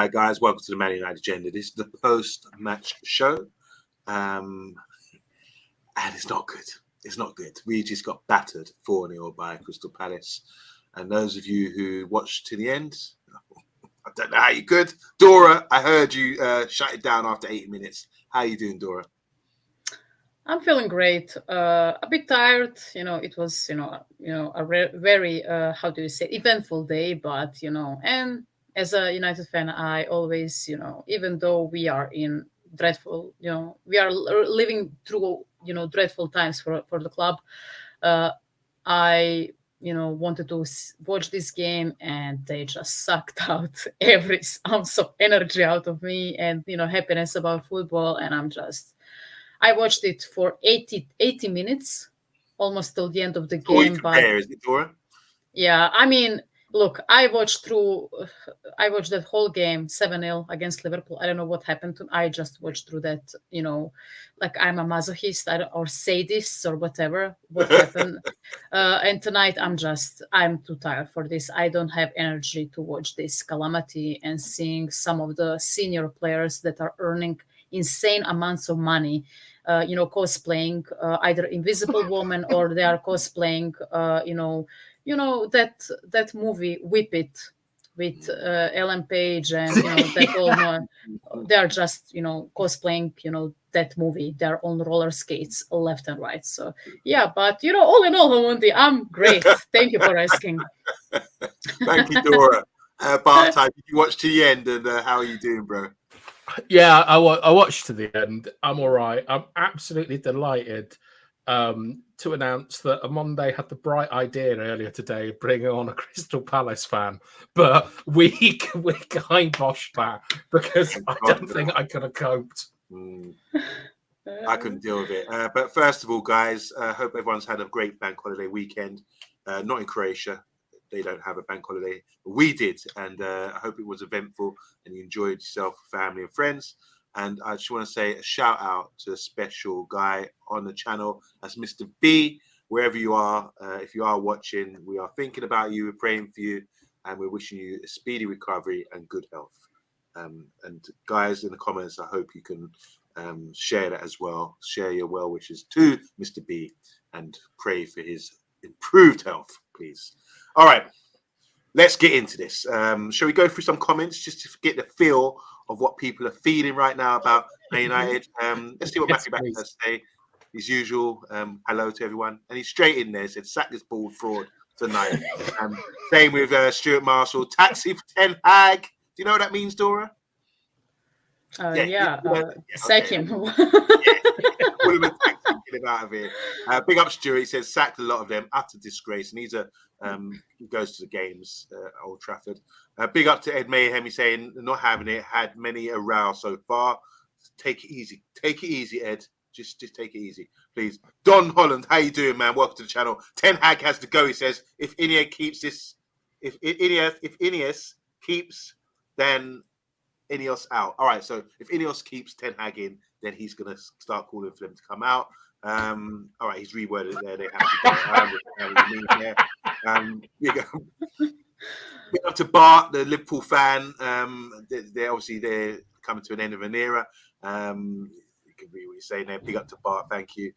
Hi guys, welcome to the Man United Agenda. This is the post-match show, and it's not good. It's not good. We just got battered 4-0 by Crystal Palace, and those of you who watched to the end, I don't know how you could. Dora, I heard you shut it down after 80 minutes. How are you doing, Dora? I'm feeling great. A bit tired. It was very how do you say eventful day, but and as a United fan, I always even though we are in dreadful we are living through dreadful times for the club. Uh, I wanted to watch this game, and they just sucked out every ounce of energy out of me and happiness about football, and I watched it for 80 minutes, almost till the end of the All you game. But compare, is it, Dora? yeah, I mean, look, I watched that whole game 7-0 against Liverpool. I don't know what happened to. I just watched through that. Like I'm a masochist or sadist or whatever. What happened? And tonight I'm too tired for this. I don't have energy to watch this calamity and seeing some of the senior players that are earning insane amounts of money cosplaying either Invisible Woman, or they are cosplaying that movie Whip It with Ellen Page, and that whole they are just cosplaying that movie. They're on roller skates left and right. So yeah, but all in all, Homundi, I'm great. Thank you for asking. Thank you, Dora. Bath time. Did you watch to the end, and how are you doing, bro? Yeah, I watched to the end. I'm all right. I'm absolutely delighted to announce that Amonde had the bright idea earlier today of bringing on a Crystal Palace fan, but we kiboshed that because I don't think I could have coped. I couldn't deal with it. But first of all, guys, hope everyone's had a great bank holiday weekend. Not in Croatia. They don't have a bank holiday. We did, and I hope it was eventful and you enjoyed yourself, family and friends. And I just want to say a shout out to a special guy on the channel. That's Mr. B. Wherever you are, if you are watching, we are thinking about you, we're praying for you, and we're wishing you a speedy recovery and good health. And guys, in the comments, I hope you can share that as well. Share your well wishes to Mr. B and pray for his improved health, please. All right, let's get into this. Shall we go through some comments just to get the feel of what people are feeling right now about Man United? Let's see what Matthew Back has to say. As usual, hello to everyone. And he's straight in there, said, sack this bald fraud tonight. Same with Stuart Marshall. Taxi for Ten Hag. Do you know what that means, Dora? Sack him. Get him out of here. Big up Stuart. He says sacked a lot of them. Utter disgrace. And he's he goes to the games at Old Trafford. Big up to Ed Mayhem. He's saying not having it. Had many a row so far. Take it easy. Take it easy, Ed. Just take it easy, please. Don Holland, how you doing, man? Welcome to the channel. Ten Hag has to go. He says if Ineos keeps this, if Ineos keeps, then Ineos out. All right, so if Ineos keeps Ten Hag in, then he's going to start calling for them to come out. All right, he's reworded it there. They have to go. Big up to Bart, the Liverpool fan. They're obviously coming to an end of an era. You can read what you're saying there. Big up to Bart, thank you.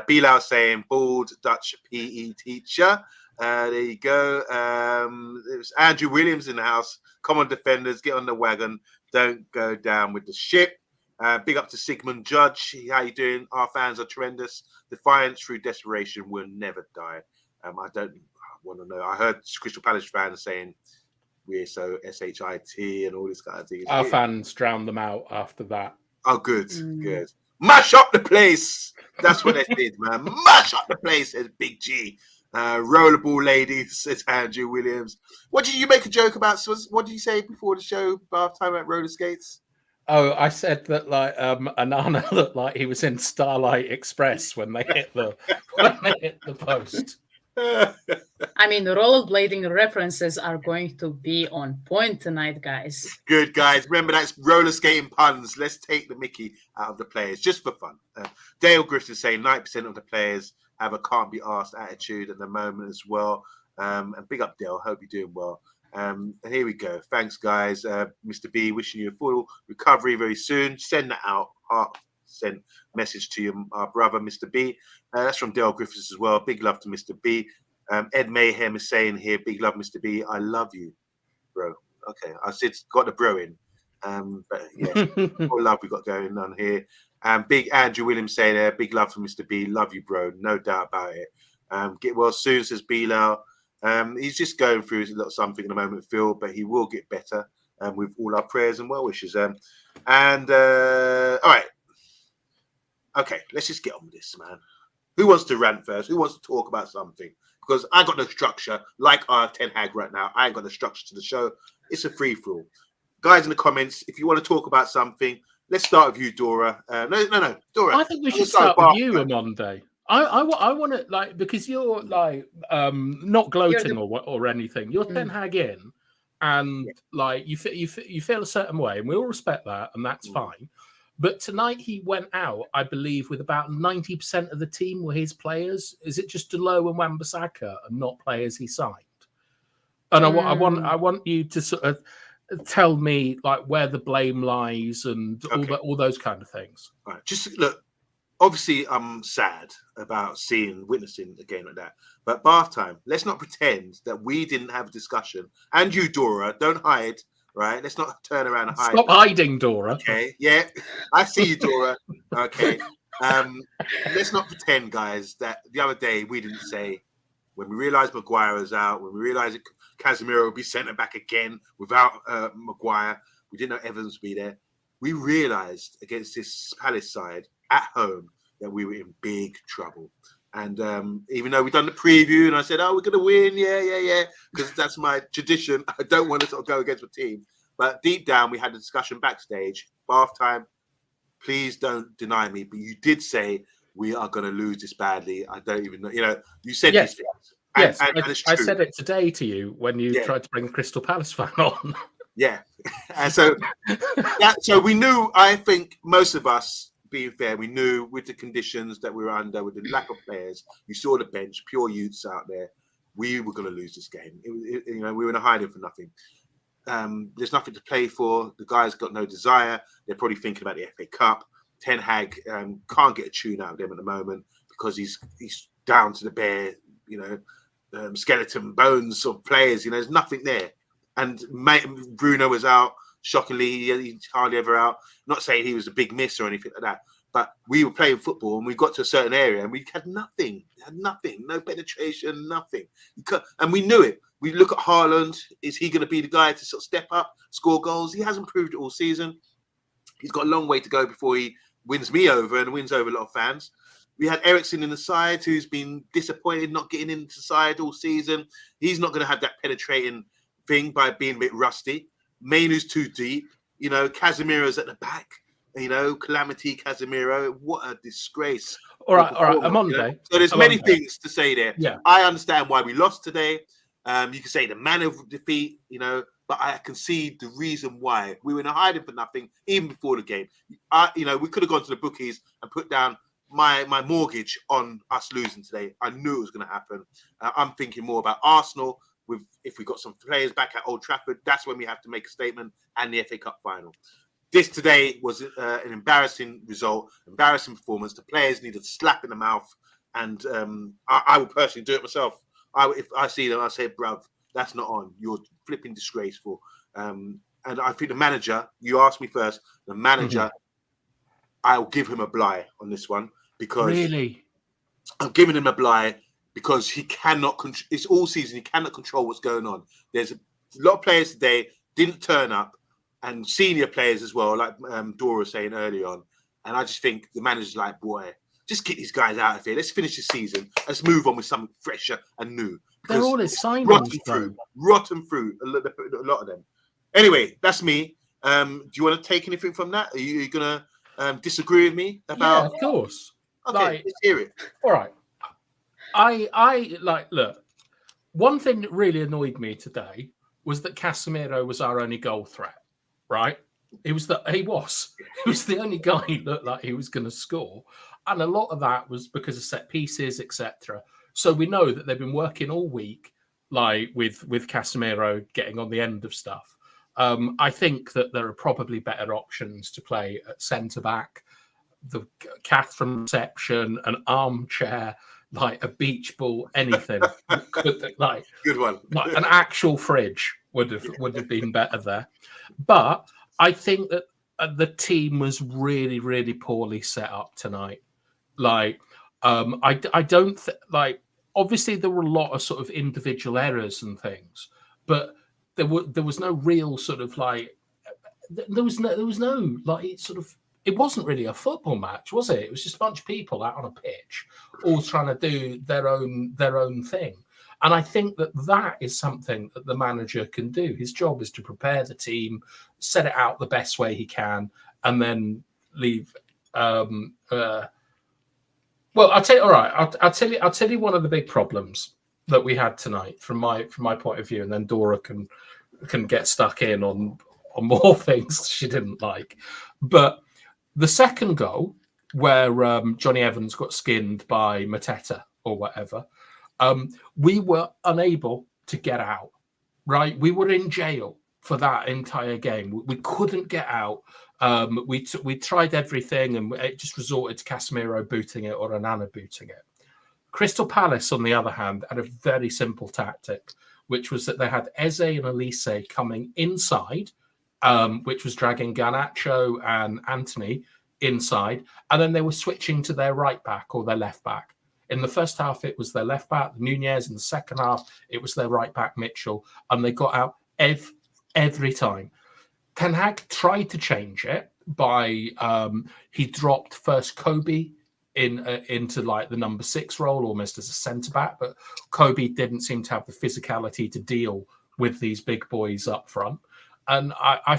Bilal saying bald Dutch PE teacher. There you go. It was Andrew Williams in the house. Come on, defenders, get on the wagon. Don't go down with the ship. Big up to Sigmund Judge. How you doing? Our fans are tremendous. Defiance through desperation will never die. I don't want to know. I heard Crystal Palace fans saying we're so SHIT and all this kind of thing. Our fans drowned them out after that. Oh, good, good. Mash up the place. That's what they did, man. Mash up the place, says Big G. Rollerball ladies, says Andrew Williams. What did you make a joke about? What did you say before the show, bath time at roller skates? Oh, I said that like Anana looked like he was in Starlight Express when they hit the post. I mean, the rollerblading references are going to be on point tonight, guys. Good, guys. Remember, that's roller skating puns. Let's take the mickey out of the players just for fun. Dale Griffin saying 90% of the players have a can't be asked attitude at the moment as well. And big up, Dale. Hope you're doing well. And here we go. Thanks, guys. Mr. B, wishing you a full recovery very soon. Send that out. Sent message to our brother, Mr. B. That's from Dale Griffiths as well. Big love to Mr. B. Ed Mayhem is saying here, big love, Mr. B. I love you, bro. Okay, I said got the bro in. But yeah, all love we got going on here. Big Andrew Williams saying there, big love for Mr. B. Love you, bro. No doubt about it. Get well soon, says Bilal. He's just going through a little something at the moment, Phil, but he will get better with all our prayers and well wishes. All right. Okay, let's just get on with this, man. Who wants to rant first? Who wants to talk about something? Because I got no structure, like our Ten Hag right now. I ain't got no structure to the show. It's a free-for-all. Guys in the comments, if you want to talk about something, let's start with you, Dora. No, Dora. I think we should start with you, Amonde. I want to, like, because you're like not gloating or anything. You're Ten Hag in, and like you feel a certain way, and we all respect that, and that's fine. But tonight he went out, I believe, with about 90% of the team were his players. Is it just Dalot and Wan-Bissaka and not players he signed? And I want you to sort of tell me like where the blame lies and all those kind of things. All right. Just look, obviously I'm sad about witnessing a game like that. But bath time, let's not pretend that we didn't have a discussion. And you, Dora, don't hide. Right, let's not turn around and hide. Stop hiding, Dora. Okay, yeah, I see you, Dora. Okay, let's not pretend, guys, that the other day we didn't say when we realised Maguire was out, when we realised Casemiro would be sent back again without Maguire, we didn't know Evans would be there. We realised against this Palace side at home that we were in big trouble. And even though we've done the preview and I said, oh, we're going to win, yeah, because that's my tradition. I don't want to sort of go against my team. But deep down, we had a discussion backstage. Bath time, please don't deny me. But you did say we are going to lose this badly. I don't even know. You know, you said these things. Yes, and I said it today to you when you tried to bring the Crystal Palace fan on. Yeah. And so, so we knew, I think most of us, being fair, we knew with the conditions that we were under, with the lack of players, you saw the bench, pure youths out there, we were going to lose this game. We were in a hiding for nothing. There's nothing to play for. The guys got no desire. They're probably thinking about the FA Cup. Ten Hag can't get a tune out of them at the moment because he's down to the bare, skeleton bones of players. There's nothing there. And Bruno was out. Shockingly, he's hardly ever out. Not saying he was a big miss or anything like that, but we were playing football and we got to a certain area and we had nothing. No penetration, nothing. And we knew it. We look at Haaland. Is he going to be the guy to sort of step up, score goals? He hasn't proved it all season. He's got a long way to go before he wins me over and wins over a lot of fans. We had Eriksen in the side who's been disappointed not getting into the side all season. He's not going to have that penetrating thing by being a bit rusty. Mainu's too deep. Casemiro's at the back. Calamity Casemiro. What a disgrace. All right, Amonde. So there's many things to say there. Yeah. I understand why we lost today. You can say the man of defeat, but I can see the reason why. We were in a hiding for nothing even before the game. We could have gone to the bookies and put down my mortgage on us losing today. I knew it was going to happen. I'm thinking more about Arsenal. If we got some players back at Old Trafford, that's when we have to make a statement, and the FA Cup final. This today was an embarrassing result, embarrassing performance. The players needed a slap in the mouth, and I would personally do it myself. If I see them, I say, bruv, that's not on. You're flipping disgraceful. And I think the manager, you asked me first, the manager, I'll give him a bly on this one because really, I'm giving him a bly because he cannot. It's all season. He cannot control what's going on. There's a lot of players today didn't turn up, and senior players as well, like Dora was saying early on. And I just think the manager's like, boy, just get these guys out of here. Let's finish the season. Let's move on with something fresher and new. They're all his signings, rotten fruit. A lot of them. Anyway, that's me. Do you want to take anything from that? Are you going to disagree with me about? Yeah, of course. Okay, let's hear it. All right. I look. One thing that really annoyed me today was that Casemiro was our only goal threat. Right? He was the only guy who looked like he was going to score, and a lot of that was because of set pieces, etc. So we know that they've been working all week, like with Casemiro getting on the end of stuff. I think that there are probably better options to play at centre back. The Cath from reception, an armchair, like a beach ball, anything. Like Good one. Like an actual fridge would have been better there. But I think that the team was really, really poorly set up tonight. Like, I don't like. Obviously, there were a lot of sort of individual errors and things, but there was no real sort of like there was no like sort of. It wasn't really a football match, was it? It was just a bunch of people out on a pitch, all trying to do their own thing. And I think that is something that the manager can do. His job is to prepare the team, set it out the best way he can, and then leave. Well, I'll tell you. All right, I'll tell you one of the big problems that we had tonight from my point of view, and then Dora can get stuck in on more things she didn't like. But the second goal, where Johnny Evans got skinned by Mateta or whatever, we were unable to get out. Right, we were in jail for that entire game. We couldn't get out. We tried everything, and it just resorted to Casemiro booting it or Onana booting it. Crystal Palace, on the other hand, had a very simple tactic, which was that they had Eze and Elise coming inside, which was dragging Garnacho and Anthony inside, and then they were switching to their right back or their left back. In the first half, it was their left back, Nunez. In the second half, it was their right back, Mitchell, and they got out every time. Ten Hag tried to change it by he dropped first Kobe into like the number 6 role, almost as a centre back, but Kobe didn't seem to have the physicality to deal with these big boys up front. And I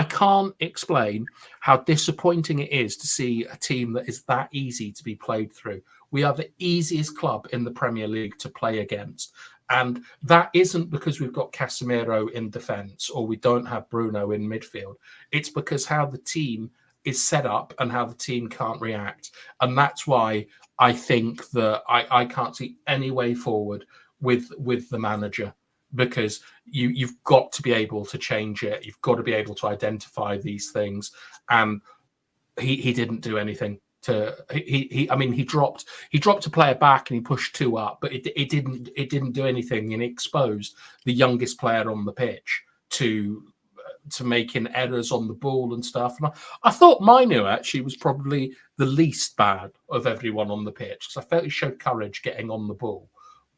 can't explain how disappointing it is to see a team that is that easy to be played through. We are the easiest club in the Premier League to play against. And that isn't because we've got Casemiro in defence or we don't have Bruno in midfield. It's because how the team is set up and how the team can't react. And that's why I think that I can't see any way forward with the manager, because you've got to be able to change it. You've got to be able to identify these things. And he didn't do anything. He dropped a player back and he pushed 2 up, but it didn't do anything, and it exposed the youngest player on the pitch to making errors on the ball and stuff. And I thought Mainu actually was probably the least bad of everyone on the pitch, because I felt he showed courage getting on the ball,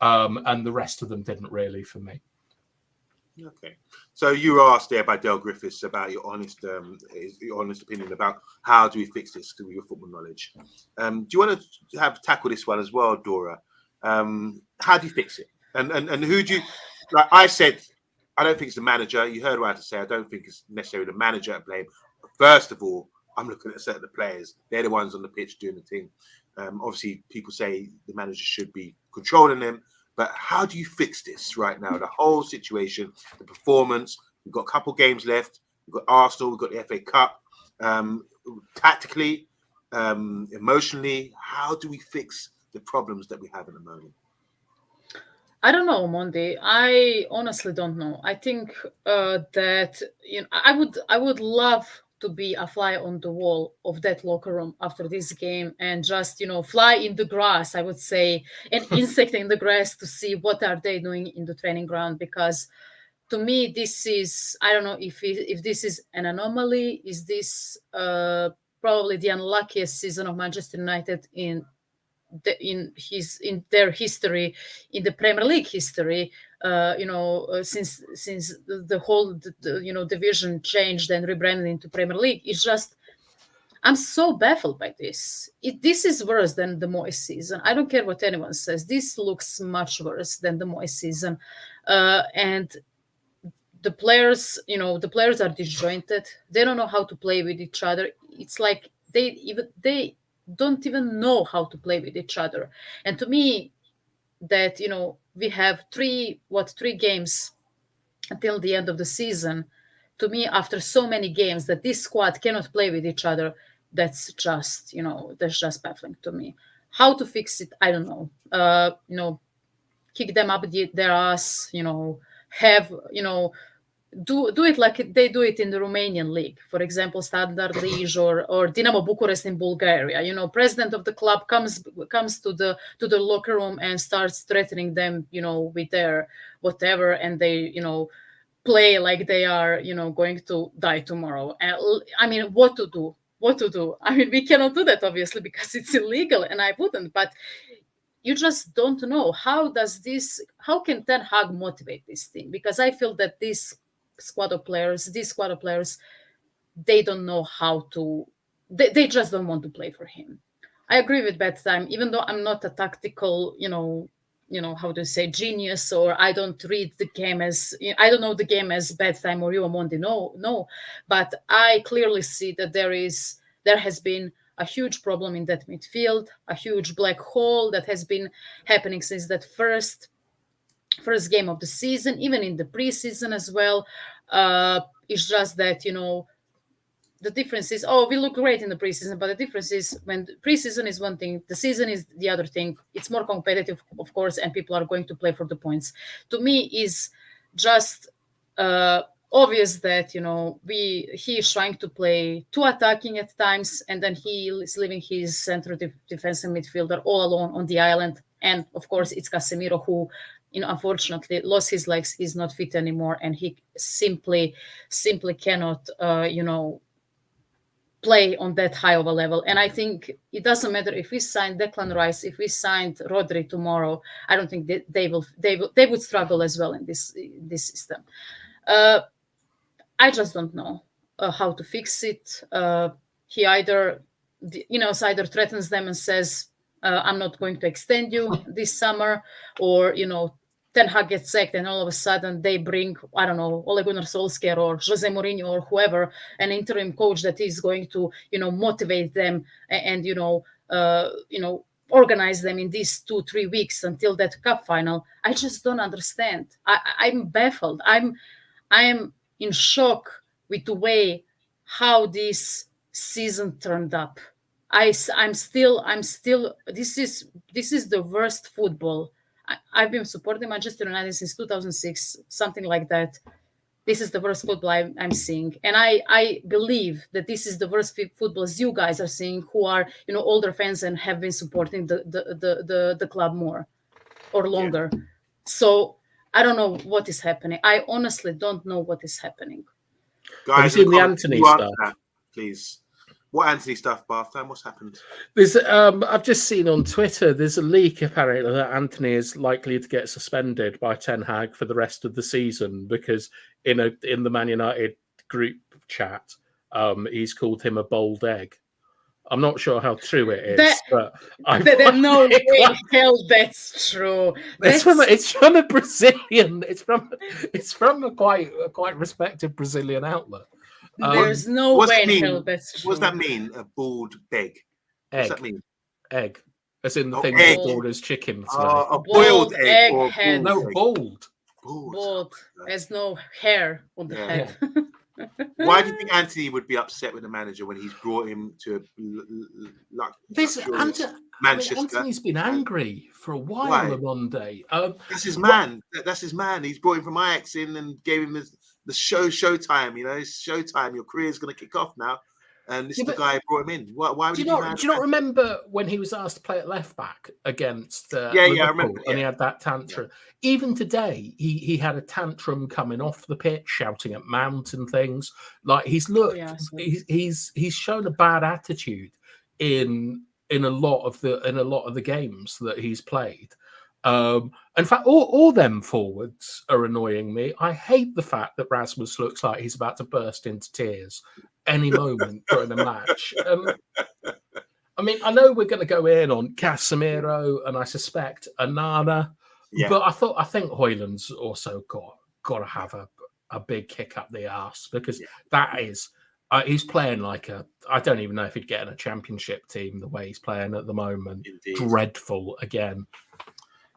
and the rest of them didn't really for me. Okay, so you were asked there by Dale Griffiths about your honest opinion about how do we fix this through your football knowledge. Do you want to tackle this one as well, Dora? How do you fix it? And who do you like? I said I don't think it's the manager. You heard what I had to say. I don't think it's necessarily the manager to blame. First of all, I'm looking at certain players. They're the ones on the pitch doing the thing. Obviously, people say the manager should be controlling them. But how do you fix this right now? The whole situation, the performance. We've got a couple games left. We've got Arsenal. We've got the FA Cup. Tactically, emotionally, how do we fix the problems that we have at the moment? I don't know, Monday. I honestly don't know. I think that I would love to be a fly on the wall of that locker room after this game and just fly in the grass, I would say, and insect in the grass to see what are they doing in the training ground. Because to me, this is, I don't know if this is an anomaly. Is this probably the unluckiest season of Manchester United in their history, in the Premier League history, since the whole division changed and rebranded into Premier League. It's just, I'm so baffled by this. This is worse than the Moyes season. I don't care what anyone says. This looks much worse than the Moyes season, and the players are disjointed. They don't know how to play with each other. It's like they don't even know how to play with each other. And to me, that we have three games until the end of the season. To me, after so many games, that this squad cannot play with each other, that's just baffling to me. How to fix it, I don't know. kick them up their ass, have, do it like they do it in the Romanian league, for example, Standard Liège or Dinamo Bucharest in Bulgaria. President of the club comes to the locker room and starts threatening them, with their whatever, and they, play like they are, going to die tomorrow. And I mean, what to do? I mean, we cannot do that, obviously, because it's illegal, and I wouldn't. But you just don't know how can Ten Hag motivate this team? Because I feel that these squad of players, they don't know how to. They just don't want to play for him. I agree with Bedtime, even though I'm not a tactical, how to say, genius, or I don't read the game as, I don't know the game as Bedtime or you, Mondi. No, but I clearly see that there has been a huge problem in that midfield, a huge black hole that has been happening since that first game of the season, even in the preseason as well. It's just that, the difference is, we look great in the preseason, but the difference is when preseason is one thing, the season is the other thing. It's more competitive, of course, and people are going to play for the points. To me, is just obvious that, he is trying to play too attacking at times, and then he is leaving his central defensive midfielder all alone on the island. And of course, it's Casemiro who, unfortunately lost his legs. He's not fit anymore, and he simply cannot, play on that high of a level. And I think it doesn't matter if we signed Declan Rice, if we signed Rodri tomorrow. I don't think they would struggle as well in this system. I just don't know how to fix it. He either threatens them and says, I'm not going to extend you this summer, or, Ten Hag gets sacked and all of a sudden they bring, I don't know, Ole Gunnar Solskjaer or Jose Mourinho or whoever, an interim coach that is going to, motivate them and organize them in these 2-3 weeks until that cup final. I just don't understand. I'm baffled. I am in shock with the way how this season turned up. I'm still. This is the worst football. I've been supporting Manchester United since 2006, something like that. This is the worst football I'm seeing, and I believe that this is the worst football as you guys are seeing, who are older fans and have been supporting the club more or longer. Yeah. So I don't know what is happening. I honestly don't know what is happening. Guys, have you seen the Anthony stuff? That, please. What Anthony stuff, Bath Time? What's happened? There's, I've just seen on Twitter, there's a leak apparently that Anthony is likely to get suspended by Ten Hag for the rest of the season because in the Man United group chat, he's called him a bold egg. I'm not sure how true it is, but there's no way in hell that's true. It's from a Brazilian. It's from a quite respected Brazilian outlet. There's no way in hell that's true. What does that mean? A bald egg? What does that mean? Egg. As in the thing that orders chicken. A boiled egg. Or no, bald. Bald. There's no hair on the head. Why do you think Anthony would be upset with the manager when he's brought him to Manchester? Anthony's been angry for a while on Monday. That's his man. That's his man. He's brought him from Ajax in and gave him the showtime. It's showtime. Your career's going to kick off now. And this is the guy who brought him in. Why would do you not remember when he was asked to play at left back against Liverpool, I remember. And he had that tantrum. Yeah. Even today, he had a tantrum coming off the pitch, shouting at Mount and things. Like he's shown a bad attitude in a lot of the games that he's played. In fact, all them forwards are annoying me. I hate the fact that Rasmus looks like he's about to burst into tears any moment during the match. I mean, I know we're going to go in on Casemiro and I suspect Onana, but I think Højlund's also got to have a big kick up the arse because that is he's playing like I don't even know if he'd get in a championship team the way he's playing at the moment. Indeed. Dreadful again.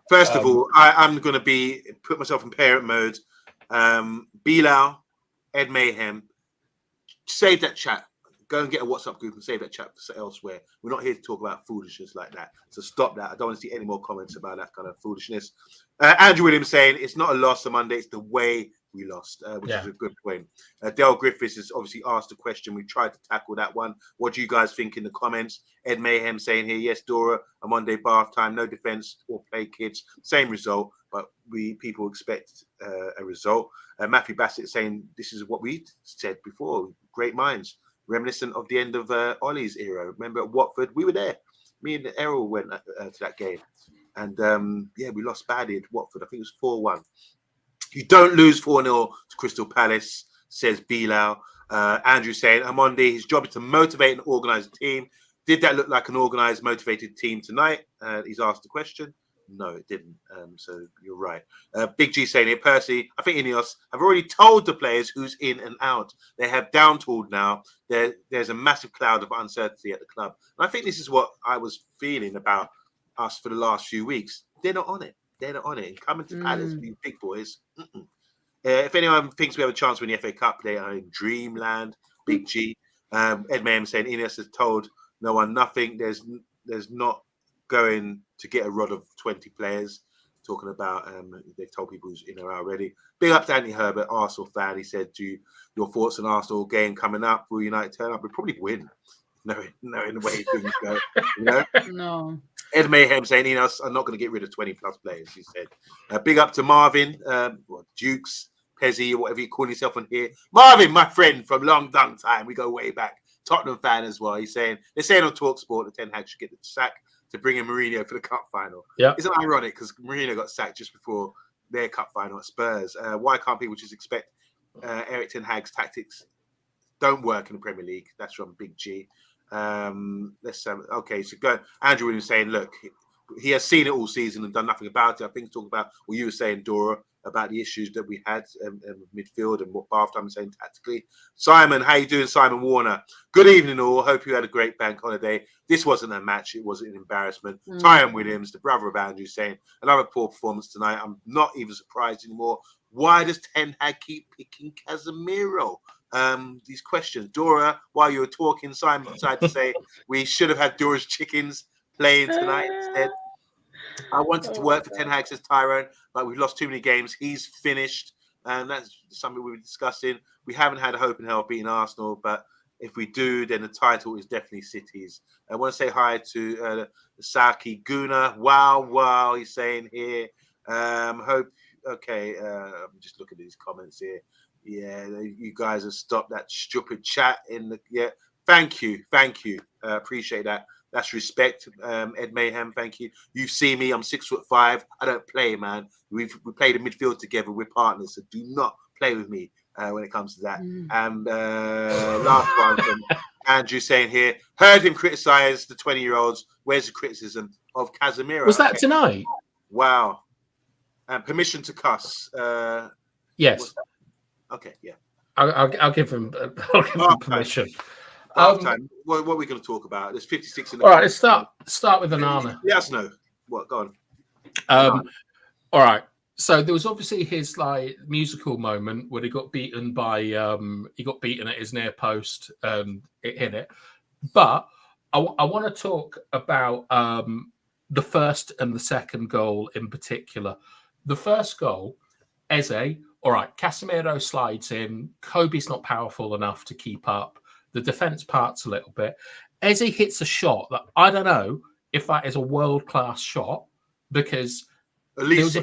First of all, I'm going to put myself in parent mode. Bilal, Ed Mayhem, save that chat. go and get a WhatsApp group and save that chat for elsewhere. We're not here to talk about foolishness like that. So stop that. I don't want to see any more comments about that kind of foolishness. Andrew Williams saying it's not a loss on Monday, it's the way we lost, which is a good point. Dale Griffiths has obviously asked a question. We tried to tackle that one. What do you guys think in the comments? Ed Mayhem saying here, yes, Dora, a Monday bath time, no defense or play kids, same result, but people expect a result. Matthew Bassett saying this is what we said before, great minds, reminiscent of the end of Ollie's era. Remember at Watford, we were there. Me and Errol went to that game. And we lost badly at Watford. I think it was 4-1. You don't lose 4-0 to Crystal Palace, says Bilal. Andrew saying, Amondi, his job is to motivate and organise a team. Did that look like an organised, motivated team tonight? He's asked the question. No, it didn't. So you're right. Big G saying here, Percy, I think Ineos have already told the players who's in and out. They have down-tooled now. There's a massive cloud of uncertainty at the club. And I think this is what I was feeling about us for the last few weeks. They're not on it. They're not on it. And coming to Palace, these big boys. If anyone thinks we have a chance to win the FA Cup, they are in dreamland. Big G. Ed Mayhem saying Ineos has told no one nothing. There's not going to get a rod of 20 players. Talking about they've told people who's in there already. Big up to Andy Herbert, Arsenal fan. He said, your thoughts on Arsenal game coming up? Will United turn up? We'll probably win. Knowing the way things go. You know? No. Ed Mayhem saying Ineos are not going to get rid of 20 plus players, he said. Big up to Marvin, Dukes, Pezzy, or whatever you call yourself on here. Marvin, my friend from long time. We go way back. Tottenham fan as well. He's saying, they're saying on TalkSport that Ten Hag should get the sack to bring in Mourinho for the cup final. Yeah. Isn't it ironic? Because Mourinho got sacked just before their cup final at Spurs. Why can't people just expect Eric Ten Hag's tactics don't work in the Premier League? That's from Big G. Okay, so go. Andrew Williams saying, look, he has seen it all season and done nothing about it. I think talking about what you were saying, Dora, about the issues that we had in midfield and what Bath I'm saying tactically. Simon, how you doing, Simon Warner? Good evening, all. Hope you had a great bank holiday. This wasn't a match; it wasn't an embarrassment. Tyrone Williams, the brother of Andrew, saying another poor performance tonight. I'm not even surprised anymore. Why does Ten Hag keep picking Casemiro? These questions. Dora, while you were talking, Simon decided to say we should have had Dora's chickens playing tonight instead. I wanted to work for Ten Hag, says Tyrone, but we've lost too many games. He's finished, and that's something we were discussing. We haven't had a hope in hell of beating Arsenal, but if we do, then the title is definitely City's. I want to say hi to Saki Guna. Wow, he's saying here. I'm just looking at these comments here. Yeah, you guys have stopped that stupid chat in the. Yeah, thank you. Appreciate that. That's respect, Ed Mayhem. Thank you. You see me. I'm 6'5". I don't play, man. We played in midfield together. We're partners, so do not play with me when it comes to that. And last one from Andrew saying here, heard him criticize the 20-year-olds. Where's the criticism of Casemiro? Was that tonight? Wow. And permission to cuss. Yes. Okay, yeah. I'll give him permission. Time. What are we going to talk about? There's 56 in the. All right, let's start with Onana. Yes, no. What? Go on. All right. So there was obviously his musical moment when he got beaten by at his near post. It hit it, but I want to talk about the first and the second goal in particular. The first goal, Eze. All right, Casemiro slides in. Kobe's not powerful enough to keep up. The defense parts a little bit. Eze hits a shot that I don't know if that is a world-class shot because Elise.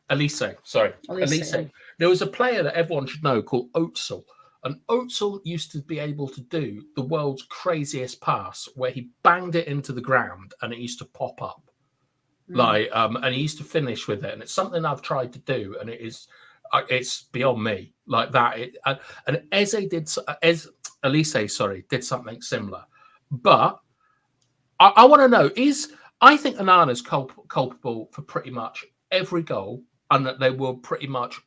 There was a player that everyone should know called Özil. And Özil used to be able to do the world's craziest pass where he banged it into the ground and it used to pop up. And he used to finish with it. And it's something I've tried to do and it's beyond me like that. And Elise did something similar. But I want to know, I think Onana's culpable for pretty much every goal and that they were pretty much,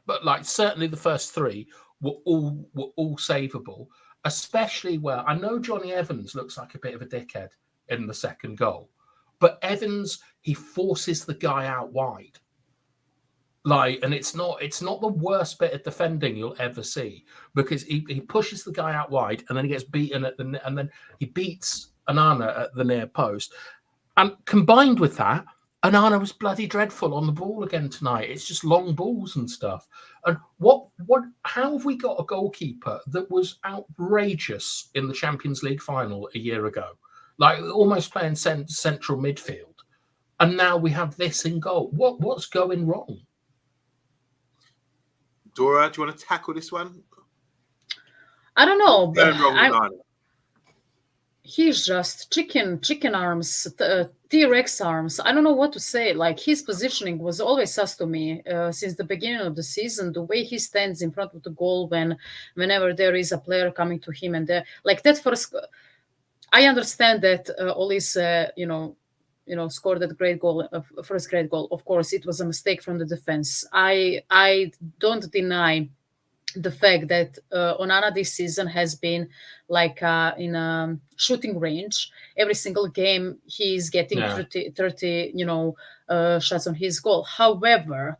but certainly the first three were all savable, especially where I know Johnny Evans looks like a bit of a dickhead in the second goal, but Evans, he forces the guy out wide. Like, and it's not the worst bit of defending you'll ever see, because he pushes the guy out wide and then he gets beaten and then he beats Onana at the near post. And combined with that, Onana was bloody dreadful on the ball again tonight. It's just long balls and stuff. And how have we got a goalkeeper that was outrageous in the Champions League final a year ago? Like, almost playing central midfield. And now we have this in goal. What's going wrong? Dora, do you want to tackle this one? I don't know. Going wrong with Onana? He's just chicken arms, T-Rex arms. I don't know what to say. Like, his positioning was always sus to me since the beginning of the season. The way he stands in front of the goal whenever there is a player coming to him, and like that first. I understand that Olise, scored that great goal, first great goal. Of course, it was a mistake from the defense. I don't deny the fact that Onana this season has been like in a shooting range. Every single game he's getting 30 shots on his goal. However,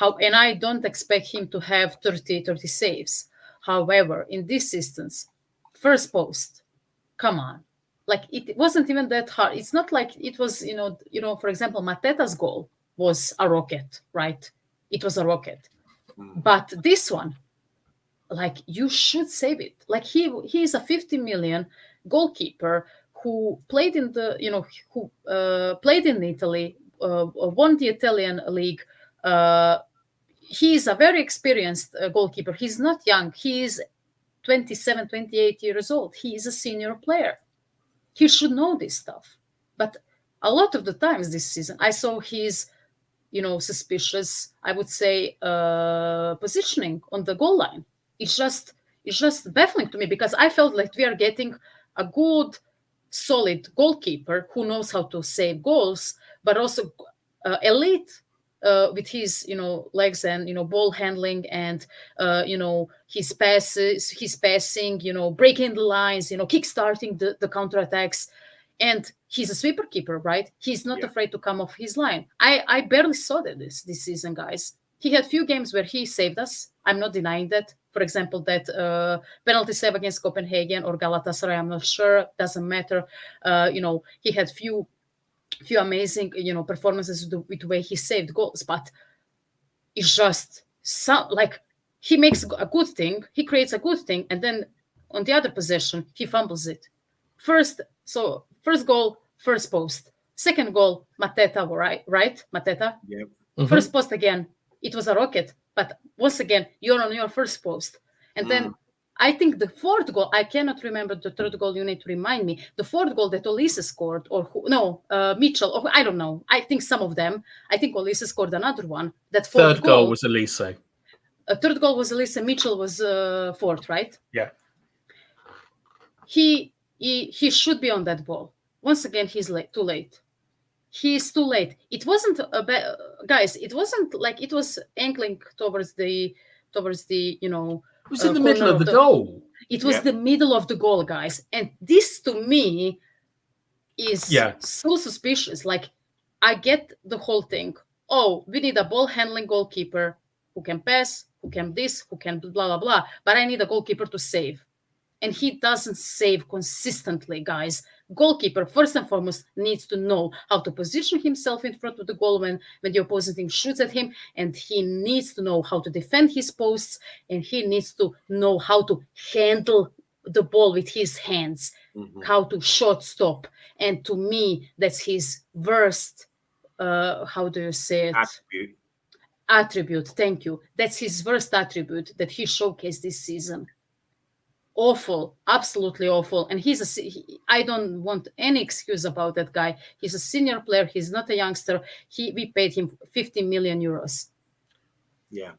and I don't expect him to have 30 saves. However, in this instance, first post, come on. Like, it wasn't even that hard. It's not like it was, for example, Mateta's goal was a rocket, right? It was a rocket. But this one, like, you should save it. Like, he is a 50 million goalkeeper who played in played in Italy, won the Italian league. He is a very experienced goalkeeper. He's not young. He is 27, 28 years old. He is a senior player. He should know this stuff. But a lot of the times this season, I saw his, suspicious, I would say, positioning on the goal line. It's just baffling to me, because I felt like we are getting a good, solid goalkeeper who knows how to save goals, but also elite with his, legs and, ball handling and, his passing, breaking the lines, kickstarting the counterattacks. And he's a sweeper keeper, right? He's not afraid to come off his line. I barely saw that this season, guys. He had few games where he saved us. I'm not denying that. For example, that penalty save against Copenhagen or Galatasaray, I'm not sure. Doesn't matter. He had few amazing, performances with the way he saved goals. But it's just like, he makes a good thing. He creates a good thing. And then on the other possession, he fumbles it. First goal, first post. Second goal, Mateta, right? Mateta? Yep. Mm-hmm. First post again. It was a rocket. But once again, you're on your first post. And then I think the fourth goal, I cannot remember the third goal, you need to remind me. The fourth goal that Olise scored, Mitchell, or I don't know. I think some of them. I think Olise scored another one. That third goal was Olise. Third goal was Olise, Mitchell was fourth, right? Yeah. He should be on that ball. Once again, he's too late. He's too late. It wasn't guys. It wasn't like it was angling towards the It was in the middle of the goal. It was the middle of the goal, guys. And this, to me, is so suspicious. Like, I get the whole thing. Oh, we need a ball handling goalkeeper who can pass, who can this, who can blah blah blah. But I need a goalkeeper to save. And he doesn't save consistently, guys. Goalkeeper, first and foremost, needs to know how to position himself in front of the goal when the opposing team shoots at him. And he needs to know how to defend his posts. And he needs to know how to handle the ball with his hands, how to shot stop. And to me, that's his worst, how do you say it? Attribute. Thank you. That's his worst attribute that he showcased this season. Awful, absolutely awful. And I don't want any excuse about that guy. He's a senior player. He's not a youngster. We paid him 50 million euros. Yeah,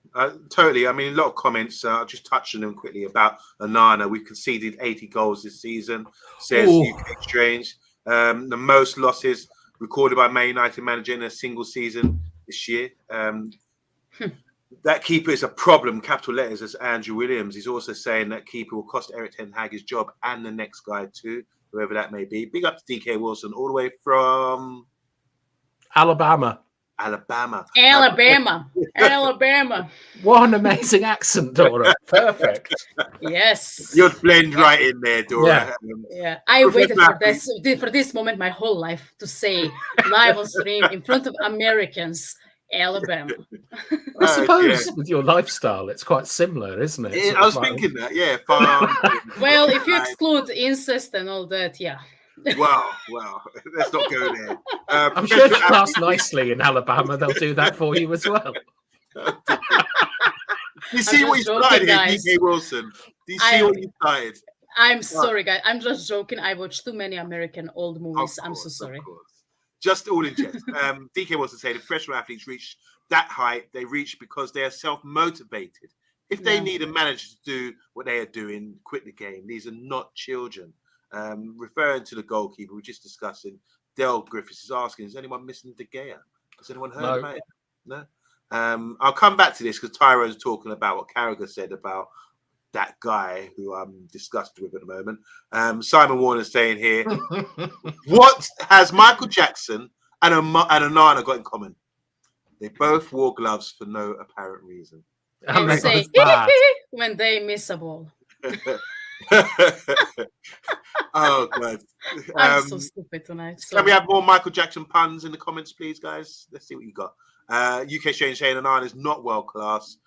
totally. I mean, a lot of comments. I'll just touch on them quickly about Onana. We've conceded 80 goals this season, says UK Exchange. The most losses recorded by Man United manager in a single season this year. That keeper is a problem, capital letters, as Andrew Williams. He's also saying that keeper will cost Erik ten Hag his job and the next guy too, whoever that may be. Big up to DK Wilson, all the way from Alabama. Alabama. Alabama. Alabama. What an amazing accent, Dora. Perfect. Yes. You'd blend right in there, Dora. Yeah. I Professor waited for this moment my whole life to say live on stream in front of Americans, Alabama. I suppose with your lifestyle, it's quite similar, isn't it? Yeah, I was thinking that, yeah. Well, if you exclude incest and all that, yeah. Well, let's not go there. I'm sure if you ask nicely in Alabama, they'll do that for you as well. You see what you started here, DK Wilson? Do you see what you started? I'm sorry, guys. I'm just joking. I watched too many American old movies. I'm so sorry. Just all in jest. DK Wilson said, if professional athletes reach that height, they reach because they are self-motivated. If they need a manager to do what they are doing, quit the game. These are not children. Referring to the goalkeeper, we were just discussing, Del Griffiths is asking, is anyone missing De Gea? Has anyone heard about it? No? I'll come back to this because Tyrone's talking about what Carragher said about that guy who I'm disgusted with at the moment. Simon Warner's saying here, what has Michael Jackson and Onana got in common? They both wore gloves for no apparent reason. And they say when they miss a ball. Oh god, I'm so stupid tonight. So. Can we have more Michael Jackson puns in the comments, please, guys? Let's see what you got. UK Strange saying Onana is not world class.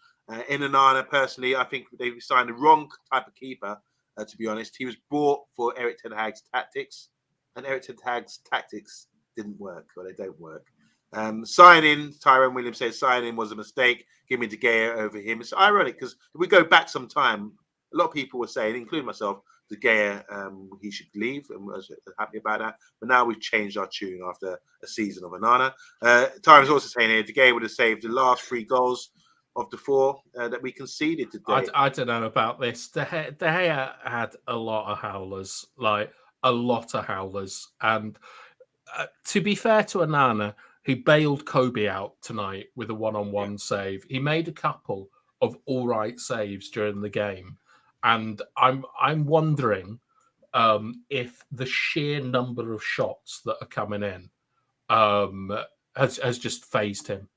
In Onana, personally, I think they signed the wrong type of keeper. To be honest, he was bought for Eric Ten Hag's tactics, and Eric Ten Hag's tactics didn't work, or they don't work. Signing, Tyrone Williams says signing was a mistake. Give me De Gea over him. It's ironic because if we go back some time, a lot of people were saying, including myself, De Gea, he should leave, and I was happy about that. But now we've changed our tune after a season of Onana. Tyrone's also saying here, De Gea would have saved the last 3 goals of the 4 that we conceded today. I don't know about this. De Gea had a lot of howlers, like a lot of howlers. And to be fair to Onana, who bailed Kobe out tonight with a one-on-one save, he made a couple of all right saves during the game. And I'm wondering if the sheer number of shots that are coming in has just phased him.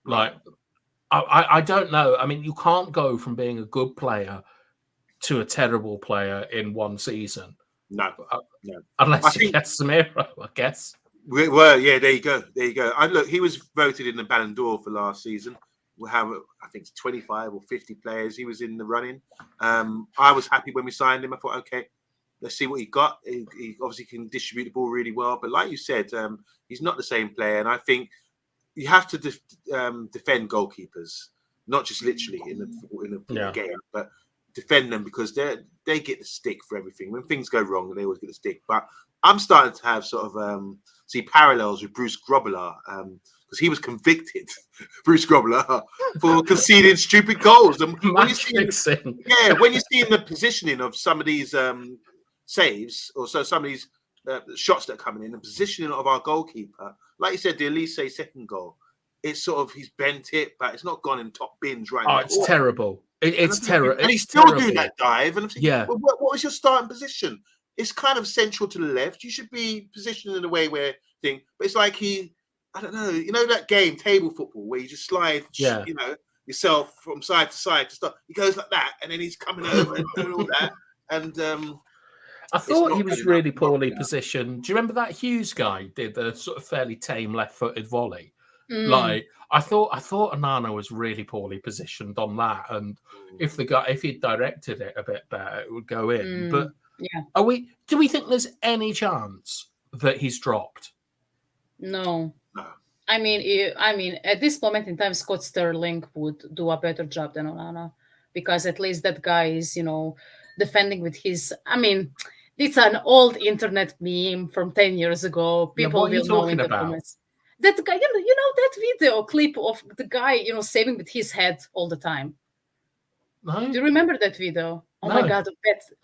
Like, I don't know. I mean, you can't go from being a good player to a terrible player in one season. No. Unless you get Samira, I guess. Well, yeah, there you go. Look, he was voted in the Ballon d'Or for last season. We'll have, I think, 25 or 50 players. He was in the running. I was happy when we signed him. I thought, okay, let's see what he got. He obviously can distribute the ball really well. But like you said, he's not the same player. And I think you have to defend goalkeepers, not just literally in the game, but defend them because they get the stick for everything. When things go wrong, they always get the stick. But I'm starting to have sort of see parallels with Bruce Grobbelaar. Because he was convicted, Bruce Grobbelaar, for conceding stupid goals. And when you see the positioning of some of these saves, or some of these shots that are coming in, the positioning of our goalkeeper, like you said, the Elise second goal, it's sort of he's bent it, but it's not gone in top bins right now. Oh, it's terrible. It's terrible. And he's still doing that dive. And I'm thinking, yeah. Well, what was your starting position? It's kind of central to the left. You should be positioned in a way where but it's like I don't know, that game, table football, where you just slide, yourself from side to side to start. He goes like that, and then he's coming over and doing all that. And I thought he was really poorly positioned. Do you remember that Hughes guy did a sort of fairly tame left-footed volley? Like I thought Onana was really poorly positioned on that, and if he'd directed it a bit better, it would go in. But do we think there's any chance that he's dropped? No. I mean, at this moment in time, Scott Sterling would do a better job than Onana, because at least that guy is, defending with his. I mean, it's an old internet meme from 10 years ago. People will know in the comments. That guy, that video clip of the guy, saving with his head all the time. No. Do you remember that video? Oh No. my God,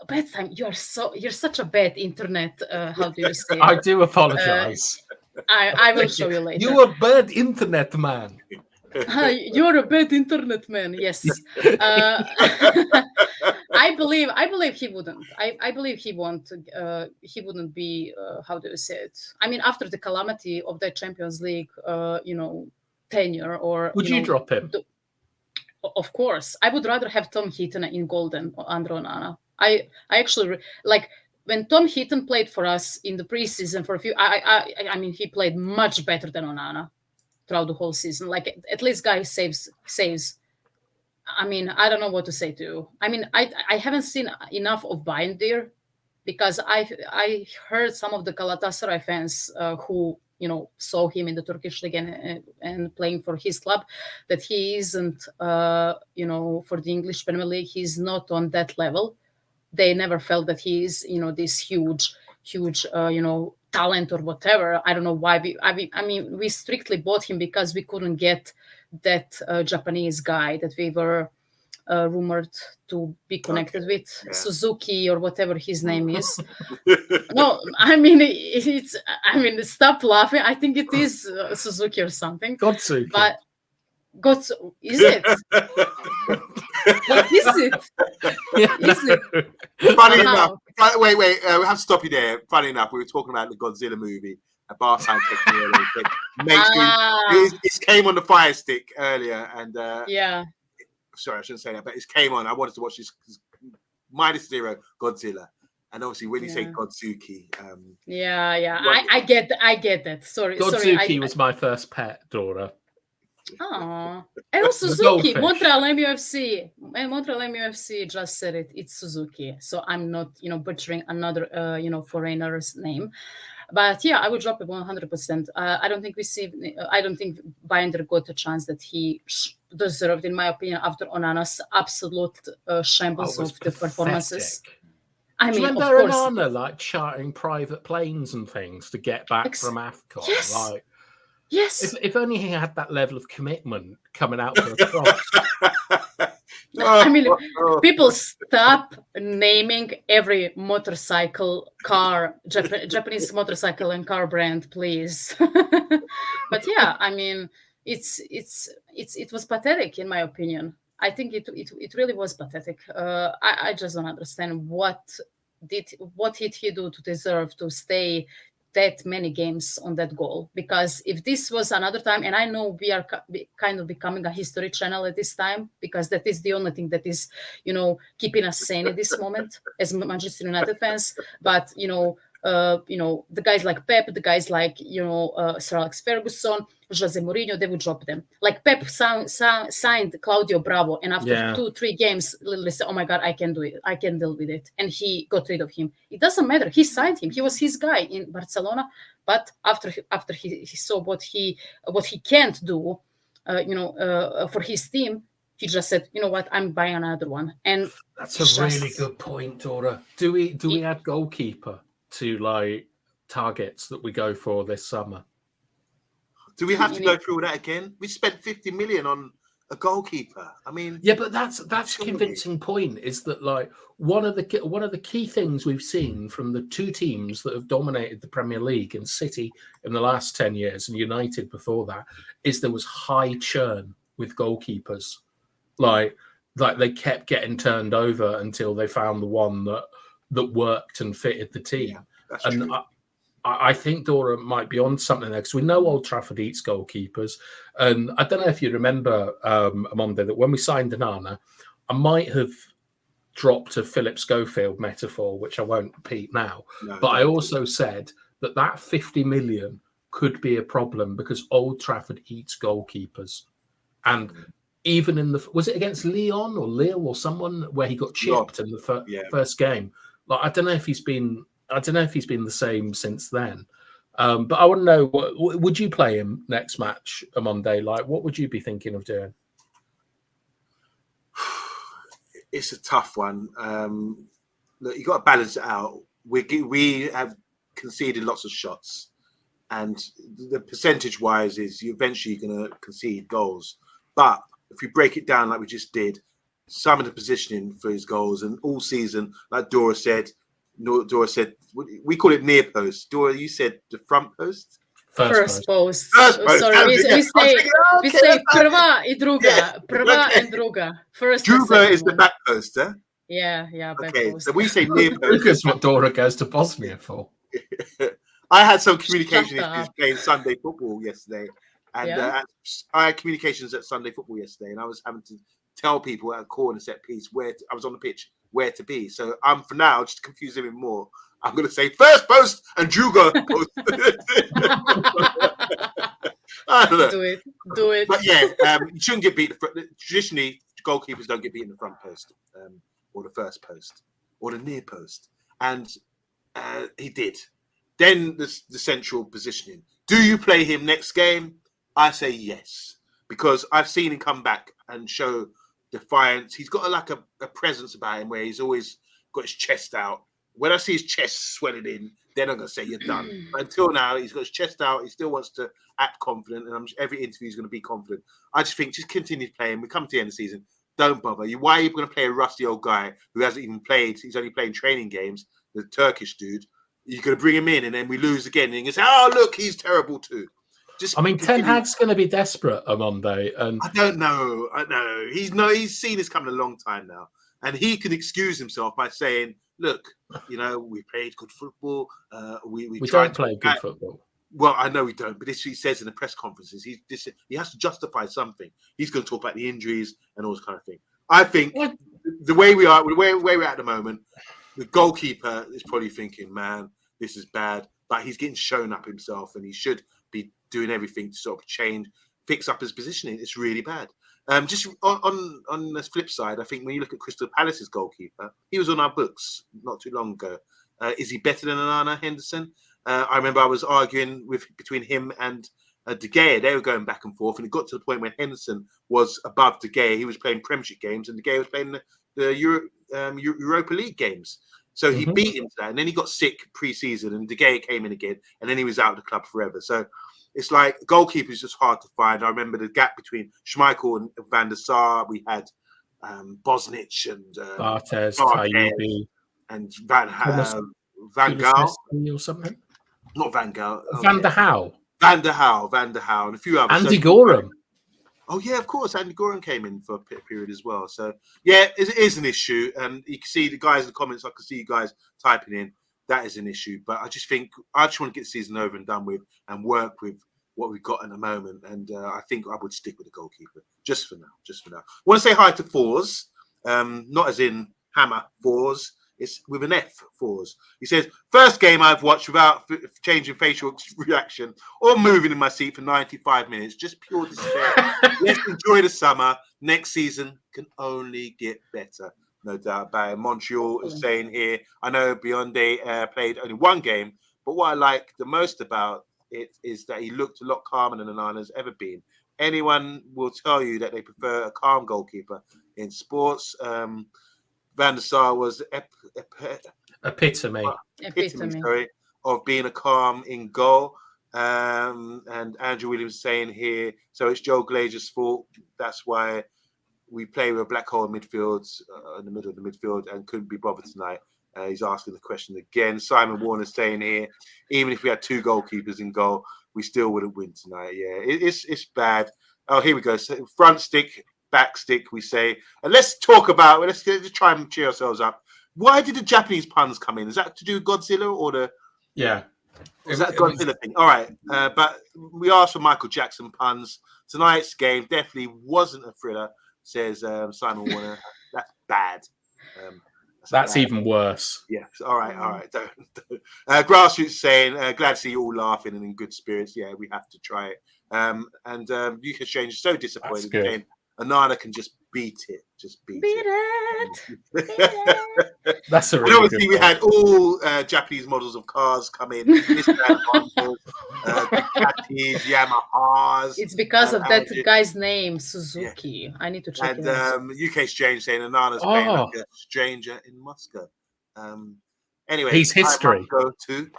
a bad time. You're such a bad internet. How do you say? I do apologize. I will show you later. You are bad internet man. You're a bad internet man. Yes, I believe he wouldn't. I believe he won't. He wouldn't be. How do you say it? I mean, after the calamity of the Champions League, tenure, or Would you drop him? Of course, I would rather have Tom Heaton in goal than Andre Onana. I actually like when Tom Heaton played for us in the preseason for a few. I mean, he played much better than Onana throughout the whole season. Like at least guy saves. I mean, I don't know what to say to you. I mean, I haven't seen enough of Bayindir because I heard some of the Galatasaray fans who saw him in the Turkish league and playing for his club that he isn't for the English Premier League, he's not on that level. They never felt that he is this huge talent or whatever. I don't know why we strictly bought him because we couldn't get that Japanese guy that we were rumored to be connected with, Suzuki or whatever his name is. No, I mean it's. I mean, stop laughing. I think it is Suzuki or something. Godsuki. But is it? Is it? Is it? Funny enough. Wait. We have to stop you there. Funny enough, we were talking about the Godzilla movie. Bartime it came on the Fire Stick earlier, and sorry, I shouldn't say that, but it came on. I wanted to watch this -0 Godzilla, and obviously when you say Godsuki, I get that. Sorry, Godsuki was my first pet, Dora. Oh, and also Suzuki, Montreal MUFC, and Montreal MUFC just said it. It's Suzuki, so I'm not, butchering another, foreigner's name. But yeah, I would drop it 100%. I don't think Bayindir got a chance that he deserved, in my opinion, after Onana's absolute shambles of the performances. I mean, remember of course, Onana like charting private planes and things to get back from AFCON? Yes. Like, yes. If only he had that level of commitment coming out for a cross. I mean, people stop naming every motorcycle car, Japanese motorcycle and car brand, please. But yeah, I mean, it was pathetic in my opinion. I think it really was pathetic. I just don't understand what did he do to deserve to stay that many games on that goal. Because if this was another time, and I know we are kind of becoming a history channel at this time, because that is the only thing that is, keeping us sane at this moment as Manchester United fans. But the guys like Pep, the guys like Sir Alex Ferguson, Jose Mourinho, they would drop them. Like Pep signed Claudio Bravo, and after 2-3 games, literally said, "Oh my God, I can do it. I can deal with it," and he got rid of him. It doesn't matter. He signed him. He was his guy in Barcelona. But after he saw what he can't do, for his team, he just said, "You know what? I'm buying another one." And that's a really good point, Dora. Do we add goalkeeper to like targets that we go for this summer? Do we have to go through all that again? We spent 50 million on a goalkeeper. I mean, yeah, but that's a convincing point. Is that like one of the key things we've seen from the two teams that have dominated the Premier League, in City in the last 10 years and United before that, is there was high churn with goalkeepers. Like they kept getting turned over until they found the one that worked and fitted the team. Yeah, that's true. I think Dora might be on something there, because we know Old Trafford eats goalkeepers. And I don't know if you remember, Amonde, that when we signed Onana, I might have dropped a Philip Schofield metaphor, which I won't repeat now. But I also said that 50 million could be a problem because Old Trafford eats goalkeepers. And even in was it against Lyon or Lille or someone where he got chipped in the first game? Like, I don't know if he's been the same since then. But I want to know, would you play him next match, Amonde? Like, what would you be thinking of doing? It's a tough one. Look, you got to balance it out. We have conceded lots of shots, and the percentage-wise is you eventually going to concede goals. But if you break it down like we just did, some of the positioning for his goals, and all season, like Dora said, we call it near post. Dora, you said the front post? First post. First post. Sorry, we say prva i druga. Prva and druga. First and Druga second is the one. back post, huh? Yeah, back Okay, post. so we say near post. Druga's what Dora goes to Bosnia for. I had some communication Shut issues up. playing Sunday football yesterday, and Yeah? I had communications at Sunday football yesterday, and I was having to tell people at a corner set piece I was on the pitch where to be. So I'm for now just to confuse him even more. I'm going to say first post and Druga post. I don't know. Do it. But yeah, you shouldn't get beat. Traditionally, goalkeepers don't get beat in the front post, or the first post, or the near post, and he did. Then the central positioning. Do you play him next game? I say yes, because I've seen him come back and show defiance. He's got a presence about him where he's always got his chest out. When I see his chest swelling in, then I'm going to say you're done. But until now, he's got his chest out. He still wants to act confident, and every interview is going to be confident. I just think just continue playing. We come to the end of the season. Don't bother. Why are you going to play a rusty old guy who hasn't even played? He's only playing training games, the Turkish dude. You're going to bring him in, and then we lose again. And you can say, oh, look, he's terrible too. Ten Hag's going to be desperate on Monday. And I don't know. I know. He's seen this coming a long time now. And he can excuse himself by saying, look, we played good football. We don't play good football. Well, I know we don't, but this he says in the press conferences. He has to justify something. He's going to talk about the injuries and all this kind of thing. I think the way we are, where we're at the moment, the goalkeeper is probably thinking, man, this is bad. But he's getting shown up himself, and he should be doing everything to sort of fix up his positioning. It's really bad. Just on the flip side, I think when you look at Crystal Palace's goalkeeper, he was on our books not too long ago. Is he better than Onana Henderson? I remember I was arguing between him and De Gea. They were going back and forth, and it got to the point when Henderson was above De Gea. He was playing Premiership games, and De Gea was playing the Europa League games. So he beat him to that, and then he got sick pre-season, and De Gea came in again, and then he was out of the club forever. So it's like goalkeepers is just hard to find. I remember the gap between Schmeichel and Van der Sar. We had Bosnich and Barthez, Tayyip, and Van Gaal or something. Not Van Gaal. Okay. Van der Hau, and a few others. Andy Gorham. Oh yeah, of course. Andy Gorham came in for a period as well. So yeah, it is an issue, and you can see the guys in the comments. I can see you guys typing in. That is an issue, but I just want to get the season over and done with, and work with what we've got at the moment. And I think I would stick with the goalkeeper just for now. I want to say hi to Fours, not as in hammer Fours. It's with an F, Fours. He says, first game I've watched without changing facial reaction or moving in my seat for 95 minutes. Just pure despair. Let's enjoy the summer. Next season can only get better. No doubt about it. Montreal is saying here, I know Bionde played only one game, but what I like the most about it is that he looked a lot calmer than Onana's ever been. Anyone will tell you that they prefer a calm goalkeeper in sports. Van der Sar was epitome of being a calm in goal. And Andrew Williams saying here, so it's Joe Glazer's fault. That's why we play with a black hole in midfield, in the middle of the midfield, and couldn't be bothered tonight. He's asking the question again. Simon Warner saying here, even if we had two goalkeepers in goal, we still wouldn't win tonight. Yeah, it's bad. Oh, here we go. So front stick, back stick, we say. And let's just try and cheer ourselves up. Why did the Japanese puns come in? Is that to do with Godzilla or the... Yeah. Is that Godzilla thing? All right. But we asked for Michael Jackson puns. Tonight's game definitely wasn't a thriller, says Simon Warner. That's bad. That's bad. Even worse. Yes. All right. Don't. Grassroots saying, glad to see you all laughing and in good spirits. Yeah, we have to try it. And UK Strange is so disappointed. Saying, Onana can just beat it. Just beat it. That's a really obviously good we had all Japanese models of cars come in. Ducatis, Yamahas. It's because of that guy's name, Suzuki. Yeah. I need to check it out. UK Strange saying Onana's playing like a stranger in Moscow. Anyway, he's history. Go to.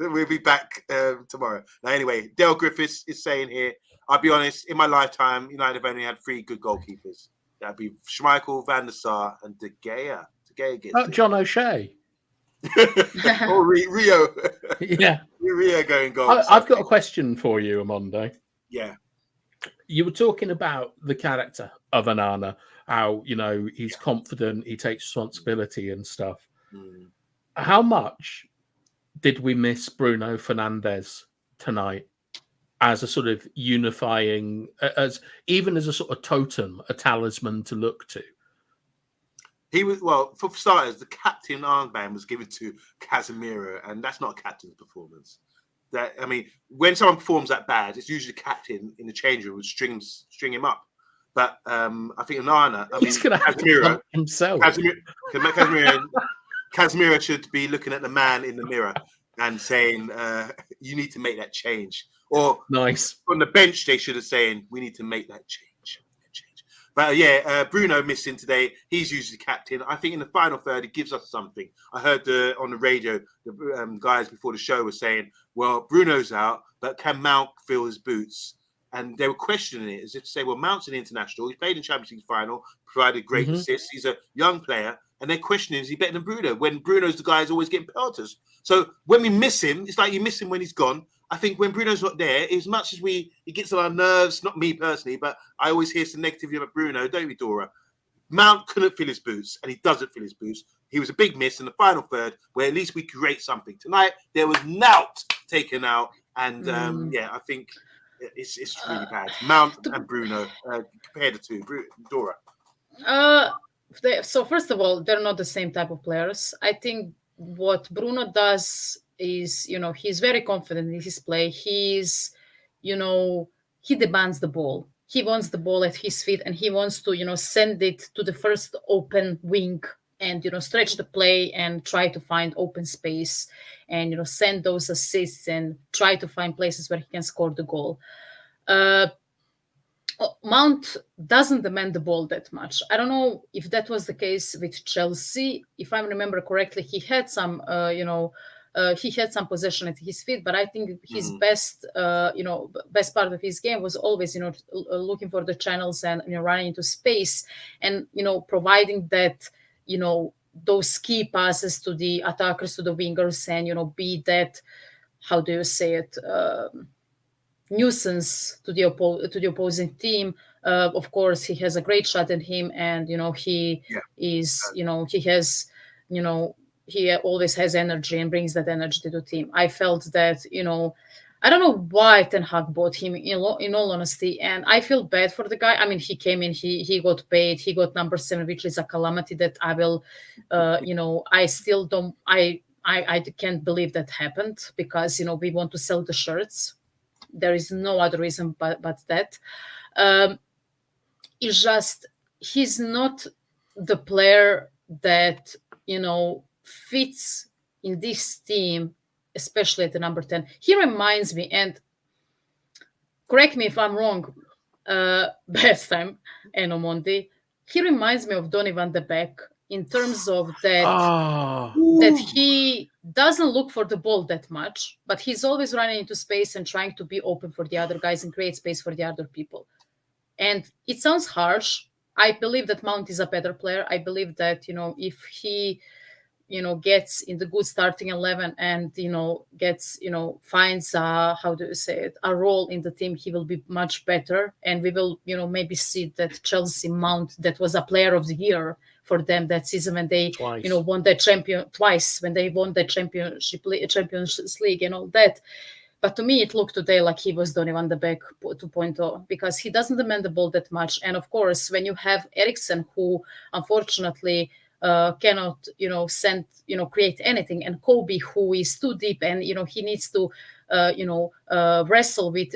We'll be back tomorrow. Now, anyway, Dale Griffiths is saying here, I'll be honest, in my lifetime, United have only had 3 good goalkeepers. That'd be Schmeichel, Van der Sar, and De Gea. John O'Shea. Or Rio. Yeah. Rio going goal. I've got a question for you, Amondo. Yeah. You were talking about the character of Onana, how, you know, he's confident, he takes responsibility and stuff. Mm. How much did we miss Bruno Fernandes tonight as a sort of unifying, as even as a sort of totem, a talisman to look to? He was, well, for starters, the captain armband was given to Casemiro, and that's not a captain's performance. That, I mean, when someone performs that bad, it's usually the captain in the change room would string him up. But I think Onana, He's going to have to pump himself. Casemiro should be looking at the man in the mirror and saying, "You need to make that change." Or nice on the bench, they should have saying, "We need to make that change." But Bruno missing today. He's usually captain. I think in the final third, he gives us something. I heard on the radio, the guys before the show were saying, well, Bruno's out, but can Mount fill his boots? And they were questioning it as if to say, well, Mount's an international. He played in Champions League final, provided great assists. He's a young player. And they're questioning, is he better than Bruno? When Bruno's the guy who's always getting pelters. So when we miss him, it's like you miss him when he's gone. I think when Bruno's not there, as much as he gets on our nerves, not me personally, but I always hear some negativity about Bruno, don't we, Dora? Mount couldn't fill his boots, and he doesn't fill his boots. He was a big miss in the final third, where at least we create something. Tonight, there was Nout taken out, and I think it's really bad. Mount and Bruno, compare the two. Dora. So first of all, they're not the same type of players. I think what Bruno does is, you know, he's very confident in his play. He's, you know, he demands the ball. He wants the ball at his feet, and he wants to, you know, send it to the first open wing and, you know, stretch the play and try to find open space and, you know, send those assists and try to find places where he can score the goal. Mount doesn't demand the ball that much. I don't know if that was the case with Chelsea. If I remember correctly, he had some, he had some possession at his feet, but I think his best part of his game was always, you know, looking for the channels and, you know, running into space and, you know, providing that, you know, those key passes to the attackers, to the wingers, and, you know, be that, how do you say it, nuisance to the opposing team. Of course, he has a great shot in him, and, you know, he is, you know, he has, you know, he always has energy and brings that energy to the team. I felt that, you know, I don't know why Ten Hag bought him, in all honesty, and I feel bad for the guy. I mean, he came in, he got paid, he got number 7, which is a calamity that I will, you know, I still don't, I can't believe that happened, because, you know, we want to sell the shirts. There is no other reason but that. It's just, he's not the player that, you know, fits in this team, especially at the number 10. He reminds me, and correct me if I'm wrong, best time, and Omondi, he reminds me of Donny van de Beek in terms of that, that he doesn't look for the ball that much, but he's always running into space and trying to be open for the other guys and create space for the other people. And it sounds harsh. I believe that Mount is a better player. I believe that, you know, if he, you know, gets in the good starting 11 and, you know, gets, you know, finds a role in the team, he will be much better. And we will, you know, maybe see that Chelsea Mount, that was a player of the year for them that season when they, you know, won the Champions League and all that. But to me, it looked today like he was Donny van de Beek 2.0, because he doesn't demand the ball that much. And of course, when you have Eriksen, who unfortunately cannot, you know, create anything, and Kobe, who is too deep, and, you know, he needs to, wrestle with